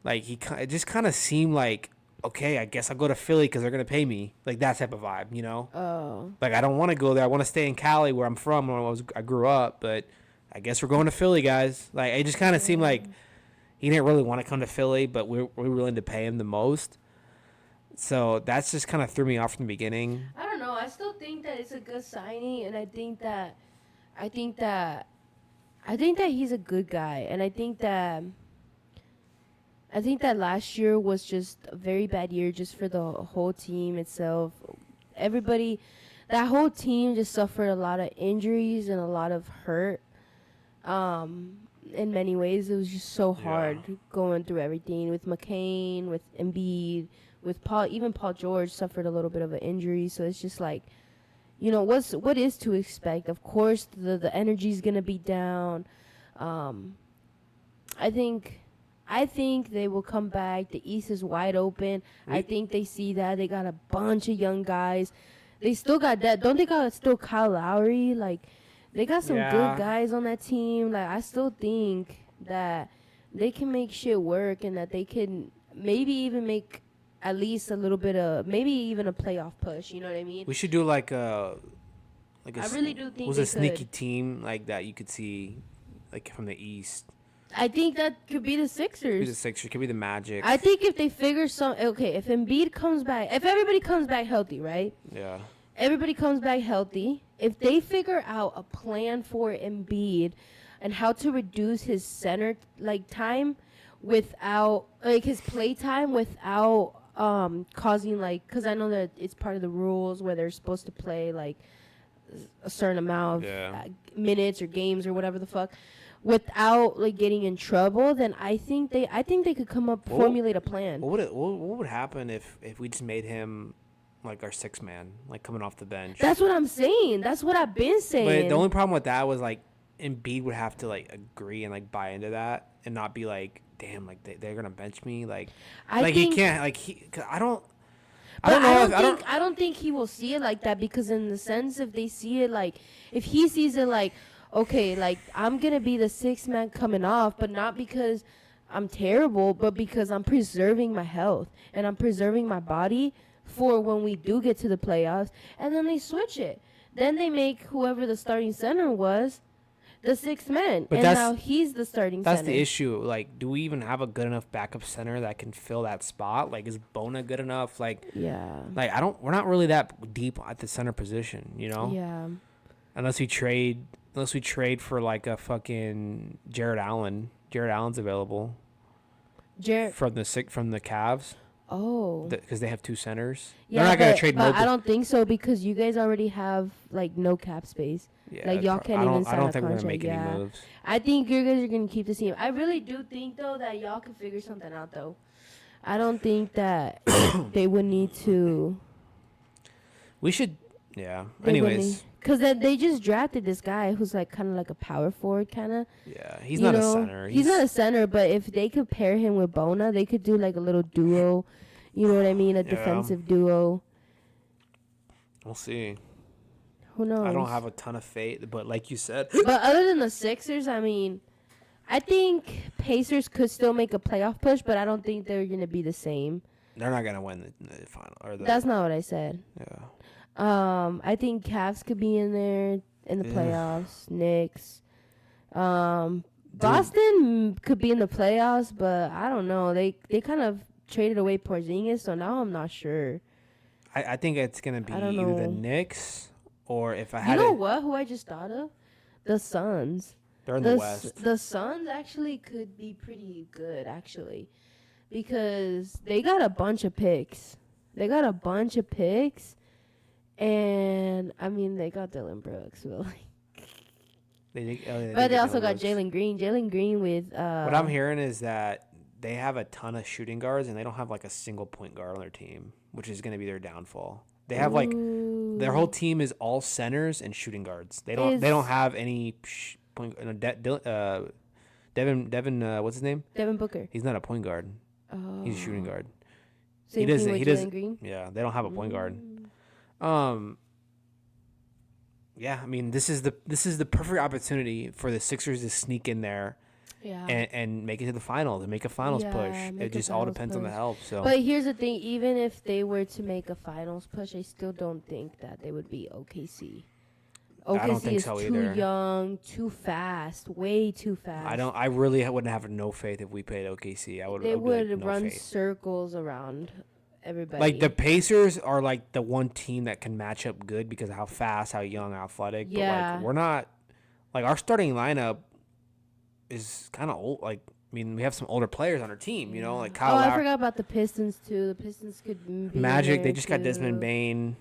Like it just kind of seemed like, okay, I guess I'll go to Philly because they're gonna pay me, like that type of vibe, you know. Oh. Like I don't want to go there. I want to stay in Cali where I'm from, where I grew up. But I guess we're going to Philly, guys. Like it just kind of seemed like he didn't really want to come to Philly, but we're willing to pay him the most. So that's just kind of threw me off from the beginning. I don't know. I still think that it's a good signing, and I think that he's a good guy, and I think that last year was just a very bad year just for the whole team itself. Everybody, that whole team just suffered a lot of injuries and a lot of hurt. In many ways, it was just so hard going through everything with McCain, with Embiid, with Paul. Even Paul George suffered a little bit of an injury, so it's just like, you know, what is to expect? Of course, the energy's gonna be down. I think they will come back. The East is wide open. I think they see that. They got a bunch of young guys. They still got that. Don't they got still Kyle Lowry? Like, they got some good guys on that team. Like, I still think that they can make shit work and that they can maybe even make at least a little bit of, maybe even a playoff push. You know what I mean? We should do like a I really do think was a sneaky team like that you could see, like from the East. I think that could be the Sixers. Could be the Sixers. Could be the Magic. I think if they figure if Embiid comes back, if everybody comes back healthy, right? Yeah. Everybody comes back healthy. If they figure out a plan for Embiid and how to reduce his center time without his play time without causing because I know that it's part of the rules where they're supposed to play like a certain amount of minutes or games or whatever the fuck. Without getting in trouble, then I think they could formulate a plan. What would happen if we just made him like our sixth man, like coming off the bench? That's what I'm saying. That's what I've been saying. But the only problem with that was like Embiid would have to agree and buy into that and not be like, damn, like they're gonna bench me. He can't I don't think he will see it like that, because in the sense if they see it if he sees it okay, I'm going to be the sixth man coming off, but not because I'm terrible, but because I'm preserving my health and I'm preserving my body for when we do get to the playoffs. And then they switch it. Then they make whoever the starting center was the sixth man. But now he's the starting center. That's the issue. Do we even have a good enough backup center that can fill that spot? Is Bona good enough? Yeah. We're not really that deep at the center position, you know? Yeah. Unless we trade for a fucking Jared Allen. Jared Allen's available. From the Cavs. Oh. Because they have two centers. Yeah, they're not gonna trade. But I don't think so, because you guys already have no cap space. Yeah, y'all can't even sign a contract. I don't think we're gonna make any moves. I think you guys are gonna keep the team. I really do think though that y'all can figure something out though. I don't think that they would need to. We should. Yeah. Anyways. Because they just drafted this guy who's kind of like a power forward kind of. Yeah, he's not a center. He's not a center, but if they could pair him with Bona, they could do a little duo. You know what I mean? A defensive duo. We'll see. Who knows? I don't have a ton of faith, but like you said, But other than the Sixers, I mean, I think Pacers could still make a playoff push, but I don't think they're gonna be the same. they're not gonna win the final or the. That's not what I said. Yeah. I think Cavs could be in there in the playoffs. Knicks. Boston could be in the playoffs, but I don't know. They kind of traded away Porzingis, so now I'm not sure. I think it's gonna be either the Knicks or if I had. You know what? Who I just thought of? The Suns. They're in the West. The Suns actually could be pretty good, actually, because they got a bunch of picks. And I mean, they got Dylan Brooks, but they also got Jalen Green. Jalen Green with. What I'm hearing is that they have a ton of shooting guards and they don't have like a single point guard on their team, which is going to be their downfall. They have like their whole team is all centers and shooting guards. They don't have any point. Devin, what's his name? Devin Booker. He's not a point guard. Oh. He's a shooting guard. Same thing with Jalen Green? Yeah, they don't have a point guard. Yeah, I mean this is the perfect opportunity for the Sixers to sneak in there, and make it to the finals and make a finals push. It just all depends on the help. So, but here's the thing: even if they were to make a finals push, I still don't think that they would be OKC. I don't think is so too either. Young, too fast, way too fast. I really wouldn't have no faith if we played OKC. They would run circles around everybody. Like the Pacers are like the one team that can match up good because of how fast, how young, how athletic. Yeah. But like we're not. Like our starting lineup is kind of old. Like I mean, we have some older players on our team. You know, like Kyle. I forgot about the Pistons too. The Pistons could be Magic. They just got Desmond Bane.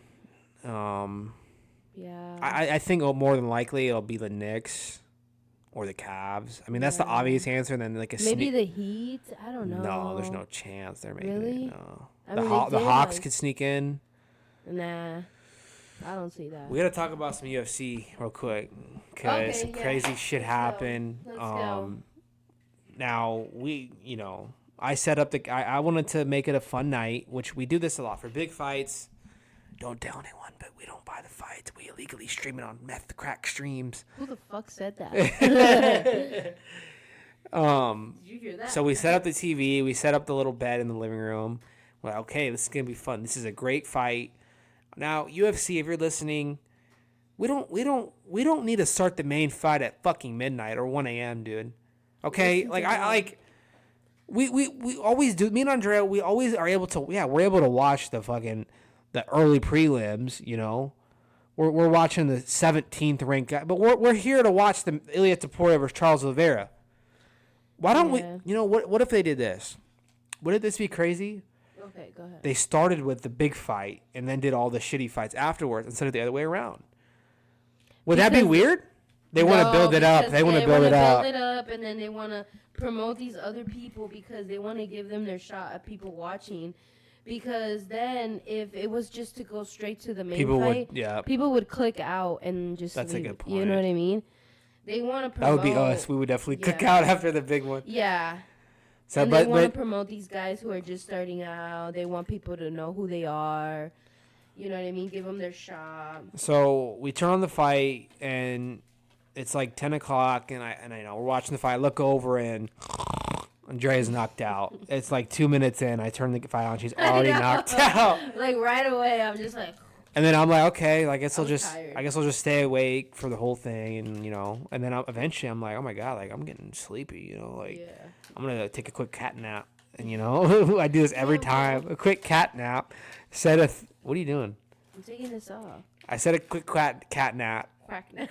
Yeah. I think more than likely it'll be the Knicks or the Cavs. I mean, that's the obvious answer. And then like maybe the Heat. I don't know. No, there's no chance they're making really? it. No. I mean, the Hawks could sneak in. Nah, I don't see that. We got to talk about some UFC real quick because some crazy shit happened. Let's go. Now I set up I wanted to make it a fun night, which we do this a lot for big fights. Don't tell anyone, but we don't buy the fights. We illegally stream it on meth crack streams. Who the fuck said that? Did you hear that? So we set up the TV. We set up the little bed in the living room. Well, okay, this is gonna be fun. This is a great fight. Now, UFC, if you're listening, we don't need to start the main fight at fucking midnight or 1 a.m., dude. Okay, like we always do. Me and Andrea, we always are able to. Yeah, we're able to watch the early prelims. You know, we're watching the 17th ranked guy, but we're here to watch the Ilia Topuria versus Charles Oliveira. Why don't we? You know what? What if they did this? Wouldn't this be crazy? Okay, go ahead. They started with the big fight and then did all the shitty fights afterwards instead of the other way around. Would that be weird? They want to build it up. They want to build it up. And then they want to promote these other people because they want to give them their shot at people watching. Because then, if it was just to go straight to the main fight, people would click out and just That's leave. A good point. You know what I mean? They want to promote. That would be us. We would definitely click out after the big one. Yeah. So, and they want to promote these guys who are just starting out. They want people to know who they are. You know what I mean? Give them their shot. So we turn on the fight, and it's like 10 o'clock, and I know we're watching the fight. I look over, and Andrea's knocked out. It's like 2 minutes in. I turn the fight on. She's already knocked out. Like right away, I'm just like. And then I'm like, okay, I guess I'll just stay awake for the whole thing, and then eventually I'm like, oh my god, I'm getting sleepy, I'm gonna take a quick cat nap, and I do this every time, a quick cat nap. What are you doing? I'm taking this off. I set a quick cat nap. Quack nap.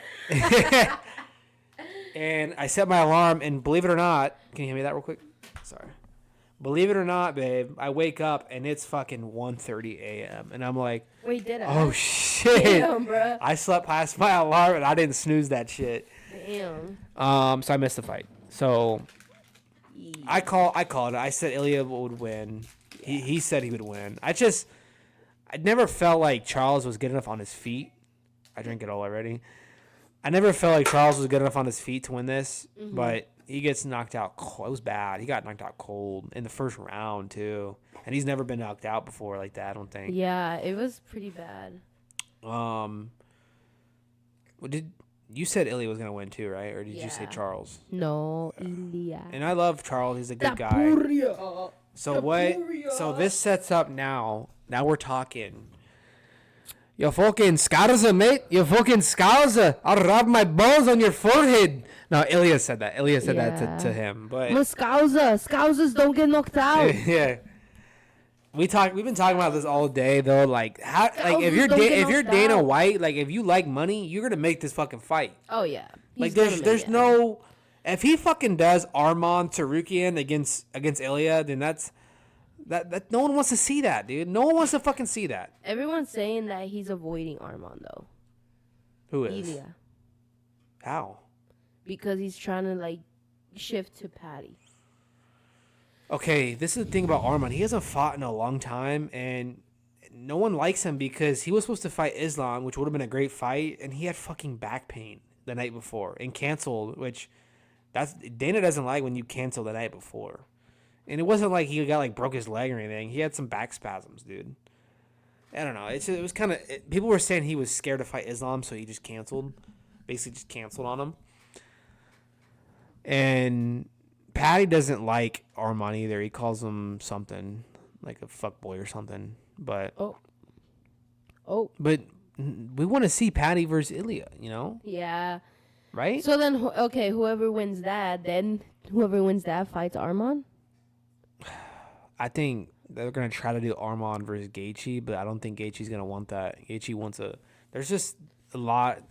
And I set my alarm, and believe it or not, can you hear me that real quick? Sorry. Believe it or not, babe, I wake up and it's fucking 1:30 a.m. and I'm like, wait, did I? Oh shit! Damn, bro. I slept past my alarm and I didn't snooze that shit. Damn. So I missed the fight. So I called it. I said Ilya would win. He said he would win. I never felt like Charles was good enough on his feet. I drank it all already. I never felt like Charles was good enough on his feet to win this, but he gets knocked out cold. It was bad. He got knocked out cold in the first round, too. And he's never been knocked out before like that, I don't think. Yeah, it was pretty bad. Did you said Ilya was gonna win too, right? Or did you say Yeah. Charles? No, Ilya. And I love Charles. He's a good guy. So what? So this sets up now. Now we're talking. You fucking scouser, mate. You fucking scouser. I'll rub my balls on your forehead. No, Ilya said that. Ilya said that to him. But I'm a scouser. Scousers don't get knocked out. yeah. We've been talking about this all day though. Like how, like if you're Dana White, like if you like money, you're gonna make this fucking fight. Oh yeah. Like there's no, if he fucking does Arman Tsarukyan against Ilya, then that no one wants to see that, dude. No one wants to fucking see that. Everyone's saying that he's avoiding Arman though. Who is? Ilya. How? Because he's trying to like shift to Patty. Okay, this is the thing about Arman. He hasn't fought in a long time, and no one likes him because he was supposed to fight Islam, which would have been a great fight, and he had fucking back pain the night before and canceled, which Dana doesn't like when you cancel the night before. And it wasn't like he got like broke his leg or anything. He had some back spasms, dude. I don't know. It was kind of people were saying he was scared to fight Islam, so he just canceled, basically just canceled on him. And Patty doesn't like Arman either. He calls him something like a fuckboy or something. But but we want to see Patty versus Ilya, you know? Yeah. Right? So then, whoever wins that fights Arman. I think they're gonna try to do Arman versus Gaethje, but I don't think Gaethje's gonna want that. Gaethje wants there's just a lot.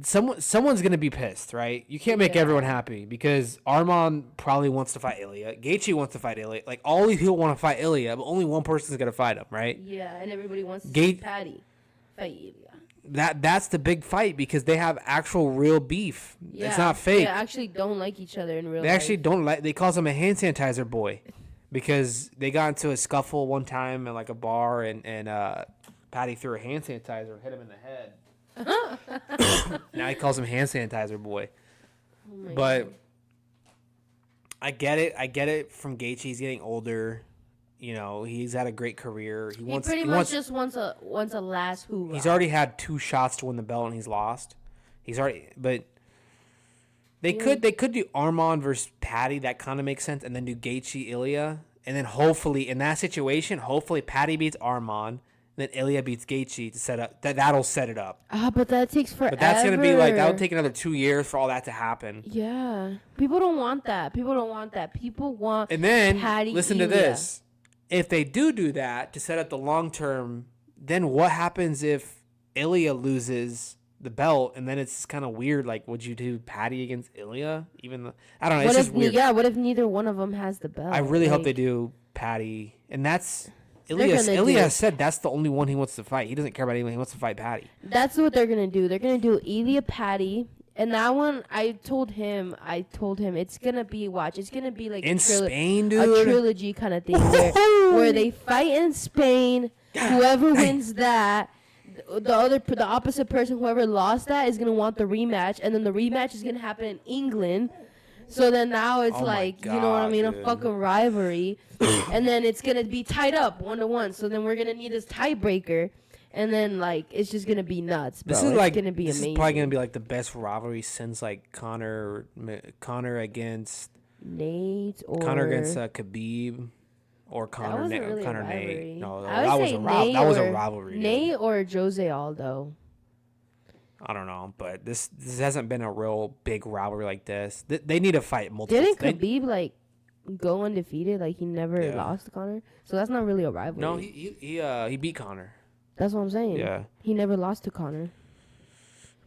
Someone's gonna be pissed, right? You can't make everyone happy because Arman probably wants to fight Ilya. Gaethje wants to fight Ilya. Like all these people want to fight Ilya, but only one person's gonna fight him, right? Yeah, and everybody wants to see Patty fight Ilya. That's the big fight because they have actual real beef. Yeah, it's not fake. They actually don't like each other in real life. They actually don't like. They calls him a hand sanitizer boy because they got into a scuffle one time in like a bar and Patty threw a hand sanitizer, hit him in the head. Now he calls him hand sanitizer boy. But God. I get it from Gaethje. He's getting older. You know, he's had a great career. He just wants a last hoorah. He's already had 2 shots to win the belt and he's lost. But they could do Arman versus Patty. That kind of makes sense, and then do Gaethje Ilya, and then hopefully in that situation, Patty beats Arman. Then Ilya beats Gaethje to set up that'll set it up. But that takes forever. But that's gonna be like that'll take another 2 years for all that to happen. Yeah, people don't want that. People want. And then Patty listen Ilya. to this: if they do that to set up the long term, then what happens if Ilya loses the belt? And then it's kind of weird. Like, would you do Patty against Ilya? I don't know. It's just weird. Yeah. What if neither one of them has the belt? I really hope they do Patty, and that's. Ilya said that's the only one he wants to fight. He doesn't care about anyone. He wants to fight Patty. That's what they're going to do. They're going to do Ilya Patty. And that one, I told him it's going to be, it's going to be like Spain, dude. A trilogy kind of thing where they fight in Spain. Whoever wins that, the opposite person, whoever lost that, is going to want the rematch. And then the rematch is going to happen in England. So then now it's God, you know what I mean, dude. A fucking rivalry. And then it's going to be tied up 1-1. So then we're going to need this tiebreaker. And then, it's just going to be nuts, bro. This is going to be amazing. This is probably going to be, the best rivalry since, Conor against... Nate or... Conor against Khabib. Or Conor Nate. No, that was a rivalry. Nate or Jose Aldo. I don't know, but this hasn't been a real big rivalry like this. They need to fight multiple. Didn't Khabib go undefeated? He never lost to Conor, so that's not really a rivalry. No, he beat Conor. That's what I'm saying. Yeah, he never lost to Conor.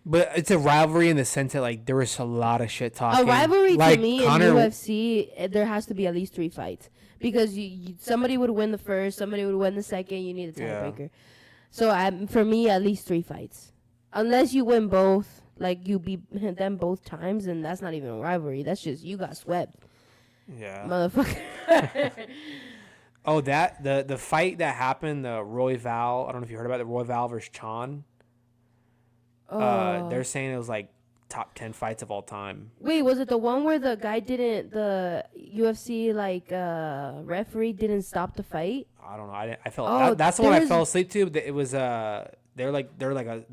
But it's a rivalry in the sense that there was a lot of shit talking. A rivalry to me in UFC, there has to be at least 3 fights because somebody would win the first, somebody would win the second. You need a tiebreaker. Yeah. So for me, at least 3 fights. Unless you win both, you beat them both times, and that's not even a rivalry. That's just you got swept. Yeah. Motherfucker. Oh, the fight that happened, the Royval, I don't know if you heard about it, Royval versus Chan. They're saying it was top 10 fights of all time. Wait, was it the one where the UFC referee didn't stop the fight? I don't know. I felt that's the one I fell asleep to. It was they're like the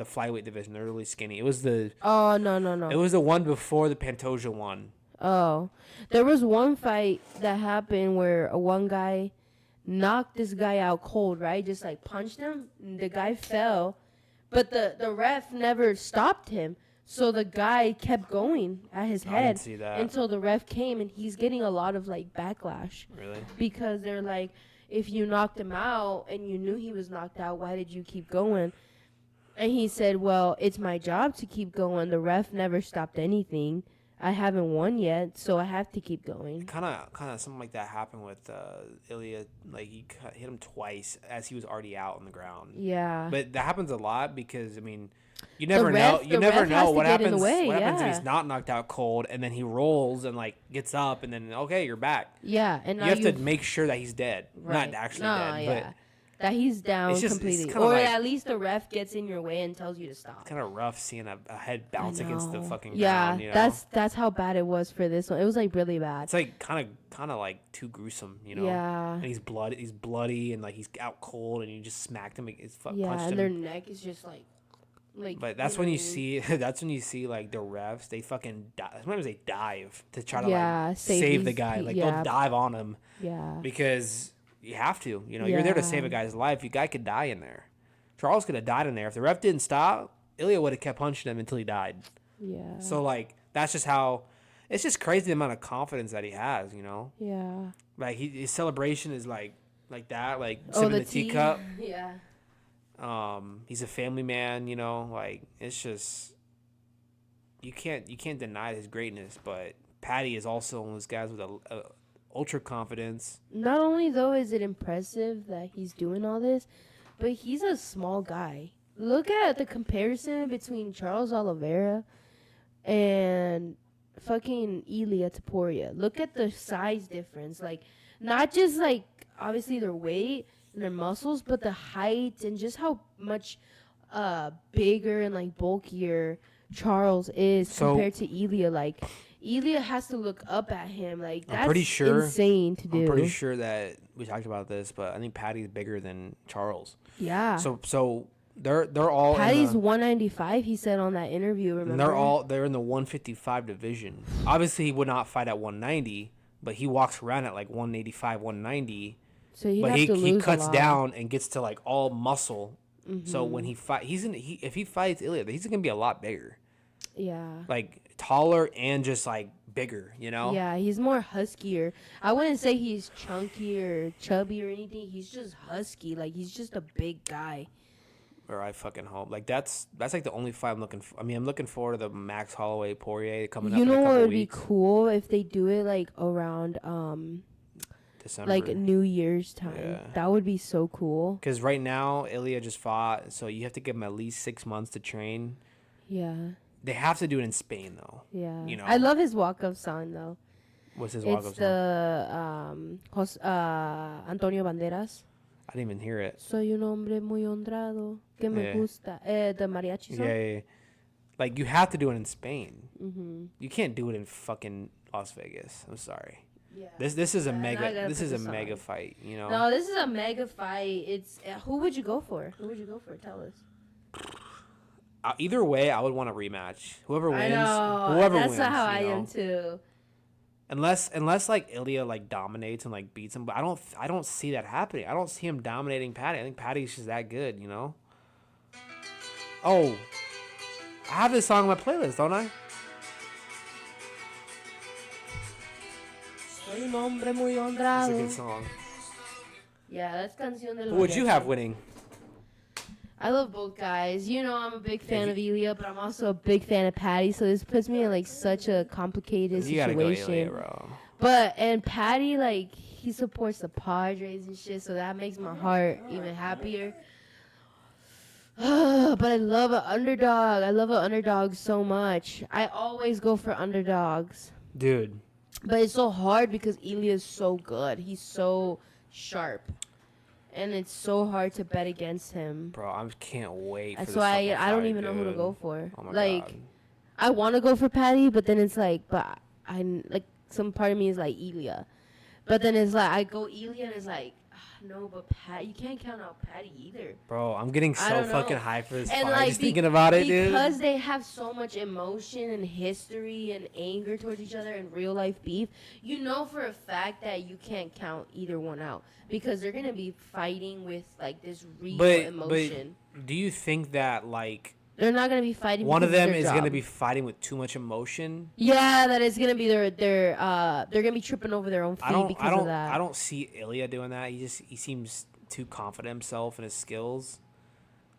flyweight division. They're really skinny. It was the Oh no it was the one before the Pantoja one. Oh, there was one fight that happened where one guy knocked this guy out cold, right? Just like punched him. And the guy fell, but the ref never stopped him. So the guy kept going at his I head didn't see that. until the ref came, and he's getting a lot of like backlash Really? because they're like, if you knocked him out and you knew he was knocked out, why did you keep going? And he said, well, it's my job to keep going. The ref never stopped anything. I haven't won yet, so I have to keep going. Kind of something like that happened with Ilya. Like he hit him twice as he was already out on the ground. Yeah. But that happens a lot because I mean, you never ref- know. You the never ref know has to what get in happens. the way, What happens if yeah. he's not knocked out cold and then he rolls and like gets up and then okay, you're back. Yeah, and You now have to make sure that he's dead, right. not actually No, dead, yeah. That he's down It's just- it's completely, kinda or like- at least the ref gets in your way and tells you to stop. it's kind of rough seeing a head bounce against the fucking yeah, ground. You know? that's how bad it was for this one. It was like really bad. It's like kind of like too gruesome, you know. Yeah. And he's bloody, and like he's out cold, and you just smacked him. It's Yeah, punched and him. their neck is just like. But that's when you see like the refs, they fucking sometimes they dive to try to like save the these guy. pe- Like yeah. they'll dive on him Yeah. because you have to. You know, you're there to save a guy's life. You guy could die in there. Charles could have died in there if the ref didn't stop. Ilya would have kept punching him until he died. Yeah. So like that's just how. It's just crazy the amount of confidence that he has. You know. Yeah. Like his celebration is like that, like Oh, sipping the the tea. teacup. Yeah. He's a family man, you know, like it's just you can't deny his greatness, but Patty is also one of those guys with a ultra confidence. Not only though is it impressive that he's doing all this, but he's a small guy. Look at the comparison between Charles Oliveira and fucking Ilia Taporia. Look at the size difference. Like, not just like obviously their weight and their muscles, but the height and just how much bigger and like bulkier Charles is compared to Ilia. Like, Ilia has to look up at him. Like, that's insane to do. I'm pretty sure that we talked about this, but I think Patty's bigger than Charles. Yeah. So they're all Patty's 195. He said on that interview. Remember? They're in the 155 division. Obviously, he would not fight at 190, but he walks around at like 185, 190. So he cuts down and gets to like all muscle. Mm-hmm. So when he fight, if he fights Ilya, he's gonna be a lot bigger. Yeah. Like taller and just like bigger, you know. Yeah, he's more huskier. I wouldn't say he's chunky or chubby or anything. He's just husky. Like, he's just a big guy. Or I fucking hope. Like that's like the only fight I'm looking for. I mean, I'm looking forward to the Max Holloway Poirier coming up. You in know a what couple would weeks. be cool if they do it like around December. like New Year's time. Yeah. That would be so cool. Because right now Ilya just fought, so you have to give him at least 6 months to train. Yeah. They have to do it in Spain though. Yeah. You know. I love his walk-up song though. What's his walk-up It's song? the Antonio Banderas. I didn't even hear it. Soy un hombre muy honrado que me Yeah. gusta. The mariachi song. Yeah. Like you have to do it in Spain. Mm-hmm. You can't do it in fucking Las Vegas. I'm sorry. Yeah. This is a Yeah, now I mega. gotta This put is a this mega on. fight. You know. No, this is a mega fight. It's who would you go for? Tell us. Either way, I would want a rematch. Whoever wins, I know. whoever That's wins. how I you know? am too. Unless like Ilya like dominates and like beats him, but I don't see that happening. I don't see him dominating Patty. I think Patty's just that good, you know. Oh, I have this song on my playlist, don't I? Soy un hombre muy It's a honrado. good song. Yeah, that's canción del Who would you mariachi. have winning? I love both guys. You know, I'm a big fan of Ilya, but I'm also a big fan of Patty. So this puts me in like such a complicated You gotta go situation. Ilya, bro. And Patty, like, he supports the Padres and shit, so that makes my heart even happier. But I love an underdog. I love an underdog so much. I always go for underdogs. Dude. But it's so hard because Ilya is so good. He's so sharp. And it's so hard to bet against him. Bro, I can't wait. That's for this why fucking I don't fight, even know who to dude. go for. Oh my Like, God. I want to go for Patty, but then it's like, but I like some part of me is like Ilya. But then it's like I go Ilya and it's like No, but you can't count out Patty either. Bro, I'm getting I so don't fucking know. high for this And fight. like Just thinking about it, dude. because they have so much emotion and history and anger towards each other and real life beef, you know for a fact that you can't count either one out because they're gonna be fighting with like this real emotion. But do you think that like They're not gonna be fighting. one of because them is job. gonna be fighting with too much emotion? Yeah, that is gonna be they're gonna be tripping over their own feet because of that. I don't see Ilya doing that. He seems too confident in himself and his skills.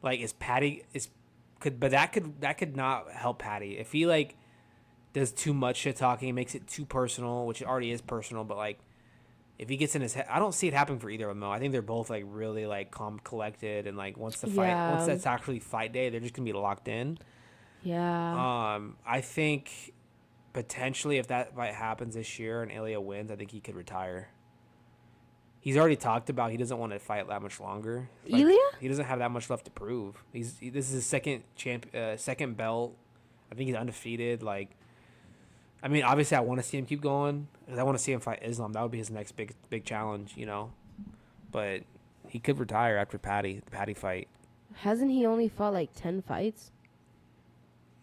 Like but that could not help Patty if he like does too much shit talking, makes it too personal, which it already is personal. But like if he gets in his head, I don't see it happening for either of them. I think they're both like really like calm, collected, and like once that's actually fight day, they're just gonna be locked in. Yeah. I think potentially if that fight happens this year and Ilya wins, I think he could retire. He's already talked about he doesn't want to fight that much longer. Like, Ilya? He doesn't have that much left to prove. This is his second belt. I think he's undefeated. Like, I mean, obviously I want to see him keep going. I want to see him fight Islam. That would be his next big challenge, you know. But he could retire after the Patty fight. Hasn't he only fought like 10 fights?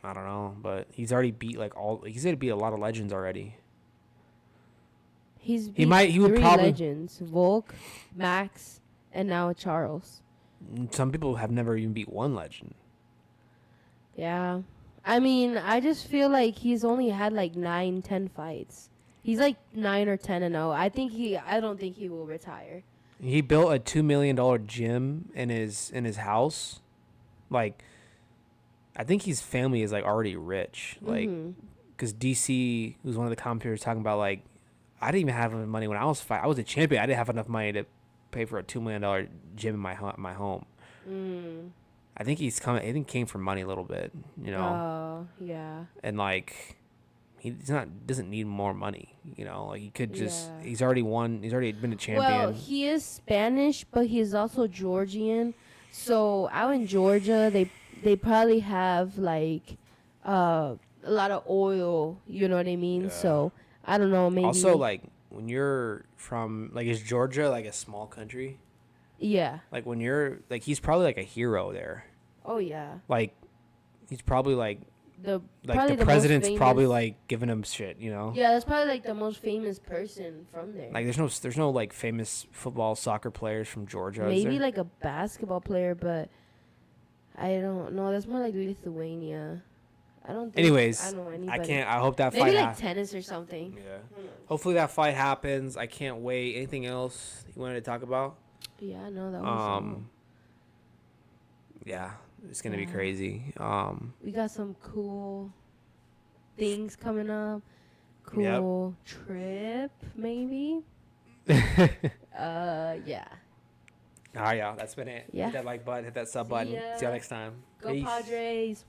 I don't know, but he's already beat he's gonna beat a lot of legends already. He would three probably legends: Volk, Max, and now Charles. Some people have never even beat one legend. Yeah. I mean, I just feel like he's only had like 9-10 fights. He's like 9 or 10-0. I don't think he will retire. He built a $2 million gym in his house. Like, I think his family is like already rich. Like, because DC, who's one of the commentators, talking about like, I didn't even have enough money when I was fighting. I was a champion. I didn't have enough money to pay for a $2 million gym in my home. I think he came from money a little bit, you know. Oh, yeah. And like, doesn't need more money, you know. Like he could just he's already won. He's already been a champion. Well, he is Spanish, but he's also Georgian. So out in Georgia, they probably have like a lot of oil. You know what I mean? Yeah. So I don't know. Maybe also like when you're from like is Georgia like a small country? Yeah. Like when you're like he's probably like a hero there. Oh yeah. Like he's probably like the president's probably like giving him shit, you know. Yeah, that's probably like the most famous person from there. Like there's no like famous football soccer players from Georgia. Maybe like a basketball player, but I don't know. That's more like Lithuania. I don't think. Anyways, I don't know anybody. I can't. I hope that maybe fight. Maybe like tennis or something. Yeah. Hopefully that fight happens. I can't wait. Anything else you wanted to talk about? Yeah, no, that was. Yeah, it's gonna be crazy. We got some cool things coming up. Cool trip, maybe. Yeah. All right, y'all. That's been it. Yeah. Hit that like button. Hit that sub button. See y'all next time. Go Peace. Padres.